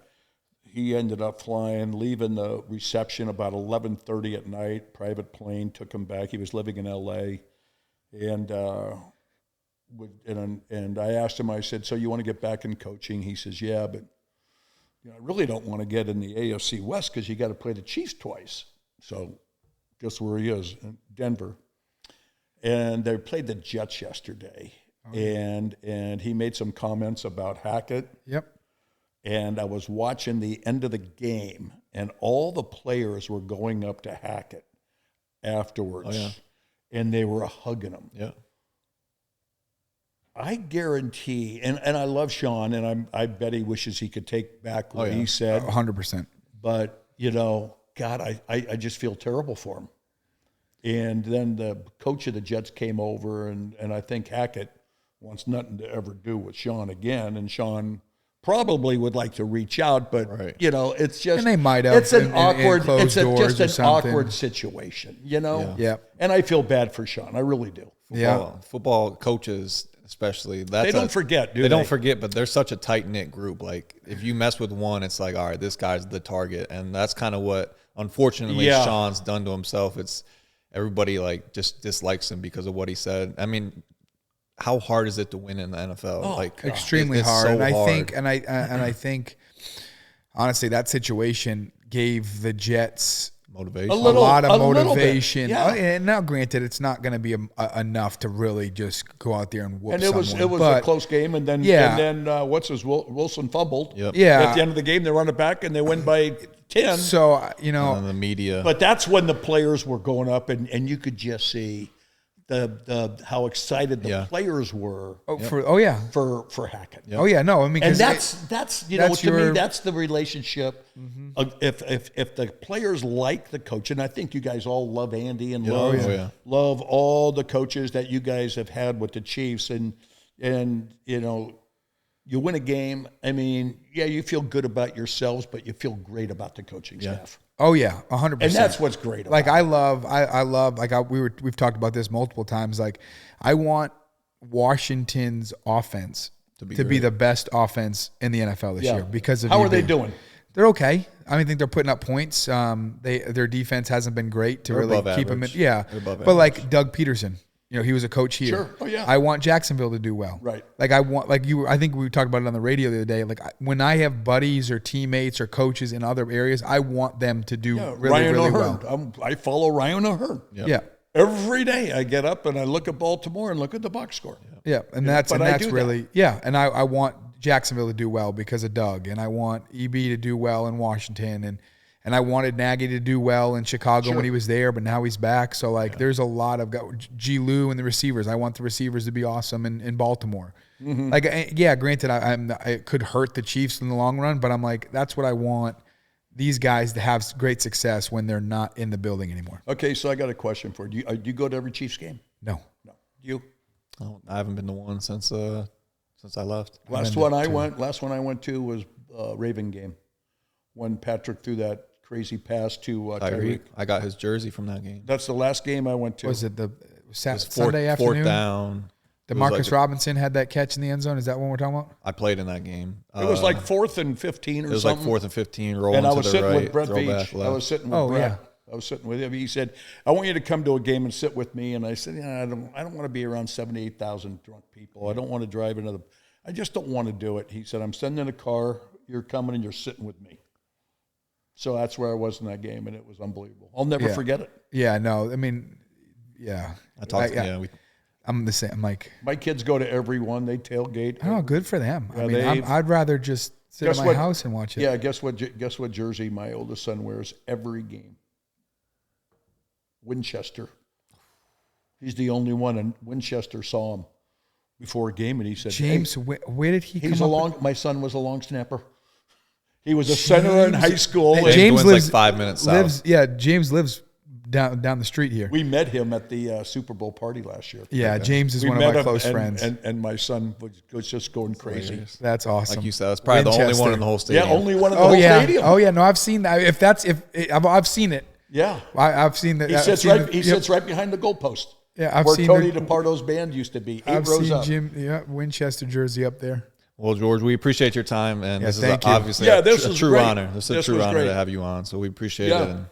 [SPEAKER 2] he ended up leaving the reception about 11:30 at night. Private plane took him back. He was living in L.A. And I asked him, I said, so you want to get back in coaching? He says, yeah, but I really don't want to get in the AFC West because you got to play the Chiefs twice. So guess where he is? In Denver. And they played the Jets yesterday. And he made some comments about Hackett.
[SPEAKER 3] Yep.
[SPEAKER 2] And I was watching the end of the game, and all the players were going up to Hackett afterwards.
[SPEAKER 1] Oh, yeah.
[SPEAKER 2] and they were hugging him.
[SPEAKER 1] Yeah.
[SPEAKER 2] I guarantee, and I love Sean, and I bet he wishes he could take back what he said.
[SPEAKER 3] 100%.
[SPEAKER 2] But, God, I just feel terrible for him. And then the coach of the Jets came over, and I think Hackett wants nothing to ever do with Sean again. And Sean probably would like to reach out, but, it's just.
[SPEAKER 3] And they might have.
[SPEAKER 2] It's an
[SPEAKER 3] in
[SPEAKER 2] awkward,
[SPEAKER 3] closed
[SPEAKER 2] it's
[SPEAKER 3] doors
[SPEAKER 2] just
[SPEAKER 3] or
[SPEAKER 2] an
[SPEAKER 3] something.
[SPEAKER 2] awkward situation,
[SPEAKER 3] Yeah.
[SPEAKER 2] And I feel bad for Sean. I really do.
[SPEAKER 1] Football coaches, especially,
[SPEAKER 2] They don't forget, do
[SPEAKER 1] they? They don't forget, but they're such a tight-knit group. Like, if you mess with one, it's like, all right, this guy's the target. And that's kind of what, unfortunately, Sean's done to himself. It's everybody, like, just dislikes him because of what he said. I mean, how hard is it to win in the NFL?
[SPEAKER 3] Extremely
[SPEAKER 1] it's
[SPEAKER 3] hard.
[SPEAKER 1] so
[SPEAKER 3] And I
[SPEAKER 1] hard.
[SPEAKER 3] think, and I think, honestly, that situation gave the Jets
[SPEAKER 1] Motivation.
[SPEAKER 3] a lot of
[SPEAKER 2] little bit.
[SPEAKER 3] motivation.
[SPEAKER 2] Yeah.
[SPEAKER 3] And now, granted, it's not going to be enough to really just go out there and whoop
[SPEAKER 2] And it was
[SPEAKER 3] someone.
[SPEAKER 2] a
[SPEAKER 3] But
[SPEAKER 2] close game, and then Wilson fumbled.
[SPEAKER 1] Yep.
[SPEAKER 3] Yeah.
[SPEAKER 2] At the end of the game, they run it back, and they win by 10.
[SPEAKER 3] So,
[SPEAKER 1] And the media.
[SPEAKER 2] But that's when the players were going up, and you could just see the how excited the players were for Hackett.
[SPEAKER 3] Oh yeah, no, I mean,
[SPEAKER 2] And
[SPEAKER 3] 'cause
[SPEAKER 2] that's
[SPEAKER 3] that's
[SPEAKER 2] to me
[SPEAKER 3] your-
[SPEAKER 2] that's the relationship. If the players like the coach, and I think you guys all love Andy and love all the coaches that you guys have had with the Chiefs, and you win a game. I mean, you feel good about yourselves, but you feel great about the coaching staff.
[SPEAKER 3] Oh yeah, 100%.
[SPEAKER 2] And that's what's great about
[SPEAKER 3] like
[SPEAKER 2] it.
[SPEAKER 3] I love we've talked about this multiple times. Like, I want Washington's offense to be the best offense in the NFL this year because of
[SPEAKER 2] how are they
[SPEAKER 3] UB.
[SPEAKER 2] doing?
[SPEAKER 3] They're okay. I think they're putting up points. Their defense hasn't been great to really
[SPEAKER 1] above
[SPEAKER 3] keep them in.
[SPEAKER 1] average.
[SPEAKER 3] Yeah,
[SPEAKER 1] They're above
[SPEAKER 3] but like Doug Peterson, he was a coach here.
[SPEAKER 2] Sure. Oh, yeah.
[SPEAKER 3] I want Jacksonville to do well.
[SPEAKER 2] Right.
[SPEAKER 3] Like I think we talked about it on the radio the other day. Like, when I have buddies or teammates or coaches in other areas, I want them to do really,
[SPEAKER 2] Ryan
[SPEAKER 3] really
[SPEAKER 2] O'Hearn.
[SPEAKER 3] well.
[SPEAKER 2] I follow Ryan O'Hearn.
[SPEAKER 3] Yeah.
[SPEAKER 2] Every day I get up and I look at Baltimore and look at the box score.
[SPEAKER 3] Yeah, and that's
[SPEAKER 2] but I do
[SPEAKER 3] really and I want Jacksonville to do well because of Doug, and I want EB to do well in Washington, and I wanted Nagy to do well in Chicago when he was there, but now he's back. So there's a lot of G. Lou and the receivers. I want the receivers to be awesome in Baltimore.
[SPEAKER 2] Mm-hmm.
[SPEAKER 3] Like, granted, it could hurt the Chiefs in the long run, but I'm like, that's what I want these guys to have great success when they're not in the building anymore.
[SPEAKER 2] Okay, so I got a question for you. Do you go to every Chiefs game?
[SPEAKER 3] No.
[SPEAKER 2] You?
[SPEAKER 1] I haven't been to one since I left.
[SPEAKER 2] Last one I went to was Raven game when Patrick threw that crazy pass to Tyreek.
[SPEAKER 1] I got his jersey from that game.
[SPEAKER 2] That's the last game I went to.
[SPEAKER 3] Was it the
[SPEAKER 1] It was
[SPEAKER 3] Sunday afternoon?
[SPEAKER 1] Fourth down.
[SPEAKER 3] DeMarcus Robinson had that catch in the end zone. Is that what we're talking about?
[SPEAKER 1] I played in that game.
[SPEAKER 2] It was like 4th and 15 or
[SPEAKER 1] It was
[SPEAKER 2] something.
[SPEAKER 1] like 4th and 15, rolling
[SPEAKER 2] And I
[SPEAKER 1] to
[SPEAKER 2] was
[SPEAKER 1] the
[SPEAKER 2] sitting
[SPEAKER 1] right,
[SPEAKER 2] with Brett
[SPEAKER 1] throwback
[SPEAKER 2] Veach.
[SPEAKER 1] left.
[SPEAKER 2] I was sitting with Brett.
[SPEAKER 3] yeah.
[SPEAKER 2] I was sitting with him. He said, "I want you to come to a game and sit with me." And I said, I don't want to be around 78,000 drunk people. I don't want to drive another. I just don't want to do it. He said, "I'm sending a car. You're coming and you're sitting with me." So that's where I was in that game, and it was unbelievable. I'll never forget it.
[SPEAKER 3] Yeah, no, I mean, yeah. I'm the same. I'm like,
[SPEAKER 2] My kids go to every one. They tailgate.
[SPEAKER 3] oh, good for them. I
[SPEAKER 2] Yeah,
[SPEAKER 3] mean, I'd rather just sit
[SPEAKER 2] Guess
[SPEAKER 3] at my
[SPEAKER 2] what?
[SPEAKER 3] house and watch it.
[SPEAKER 2] Yeah, guess what? Guess what jersey my oldest son wears every game? Winchester. He's the only one, and Winchester saw him before a game, and he said,
[SPEAKER 3] James,
[SPEAKER 2] hey,
[SPEAKER 3] where did he come up?
[SPEAKER 2] my son was a long snapper. He was a center in high school.
[SPEAKER 3] Hey,
[SPEAKER 2] and
[SPEAKER 3] James
[SPEAKER 1] Wins
[SPEAKER 3] lives
[SPEAKER 1] like 5 minutes south.
[SPEAKER 3] James lives down the street here.
[SPEAKER 2] we met him at the Super Bowl party last year.
[SPEAKER 3] Yeah, James is
[SPEAKER 2] We
[SPEAKER 3] one of
[SPEAKER 2] met
[SPEAKER 3] my
[SPEAKER 2] him,
[SPEAKER 3] close friends.
[SPEAKER 2] And my son was just going crazy.
[SPEAKER 3] That's awesome.
[SPEAKER 1] Like you said, that's probably the only one
[SPEAKER 3] Winchester.
[SPEAKER 1] in the whole
[SPEAKER 2] Yeah,
[SPEAKER 1] stadium.
[SPEAKER 2] only one in the
[SPEAKER 3] Oh
[SPEAKER 2] whole
[SPEAKER 3] yeah.
[SPEAKER 2] stadium.
[SPEAKER 3] Oh yeah. No, I've seen that. I've seen it.
[SPEAKER 2] Yeah.
[SPEAKER 3] I've seen that.
[SPEAKER 2] He sits right behind the goalpost.
[SPEAKER 3] Yeah, I've
[SPEAKER 2] where
[SPEAKER 3] seen
[SPEAKER 2] Tony
[SPEAKER 3] the-
[SPEAKER 2] DePardo's band used to be. 8
[SPEAKER 3] I've
[SPEAKER 2] rows
[SPEAKER 3] seen
[SPEAKER 2] up.
[SPEAKER 3] Winchester jersey up there.
[SPEAKER 1] Well, George, we appreciate your time, and this is
[SPEAKER 3] thank you.
[SPEAKER 1] obviously
[SPEAKER 2] Yeah,
[SPEAKER 1] a
[SPEAKER 2] this was
[SPEAKER 1] true
[SPEAKER 2] great.
[SPEAKER 1] honor. This is
[SPEAKER 2] This
[SPEAKER 1] a true
[SPEAKER 2] was
[SPEAKER 1] honor
[SPEAKER 2] great.
[SPEAKER 1] to have you on. So we appreciate
[SPEAKER 2] Yeah.
[SPEAKER 1] it, and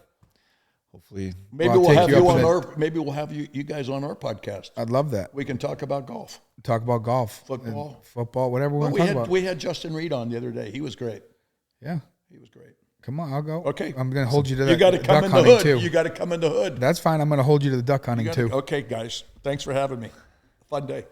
[SPEAKER 1] hopefully,
[SPEAKER 2] Maybe
[SPEAKER 3] Well, I'll
[SPEAKER 2] we'll
[SPEAKER 3] take
[SPEAKER 2] have
[SPEAKER 3] you
[SPEAKER 2] you
[SPEAKER 3] up
[SPEAKER 2] on
[SPEAKER 3] to
[SPEAKER 2] our. Maybe we'll have you guys on our podcast.
[SPEAKER 3] I'd love that.
[SPEAKER 2] We can talk about golf,
[SPEAKER 3] Talk about golf,
[SPEAKER 2] football,
[SPEAKER 3] whatever we
[SPEAKER 2] Well,
[SPEAKER 3] want to talk about.
[SPEAKER 2] we had Justin Reed on the other day. He was great.
[SPEAKER 3] Yeah,
[SPEAKER 2] He was great.
[SPEAKER 3] come on, I'll go.
[SPEAKER 2] Okay.
[SPEAKER 3] I'm going to hold you to that.
[SPEAKER 2] You got to come
[SPEAKER 3] duck
[SPEAKER 2] in the
[SPEAKER 3] hunting
[SPEAKER 2] hood.
[SPEAKER 3] too.
[SPEAKER 2] You got to come in the hood.
[SPEAKER 3] That's fine. I'm going to hold you to the duck hunting too.
[SPEAKER 2] Okay, guys. Thanks for having me. Fun day.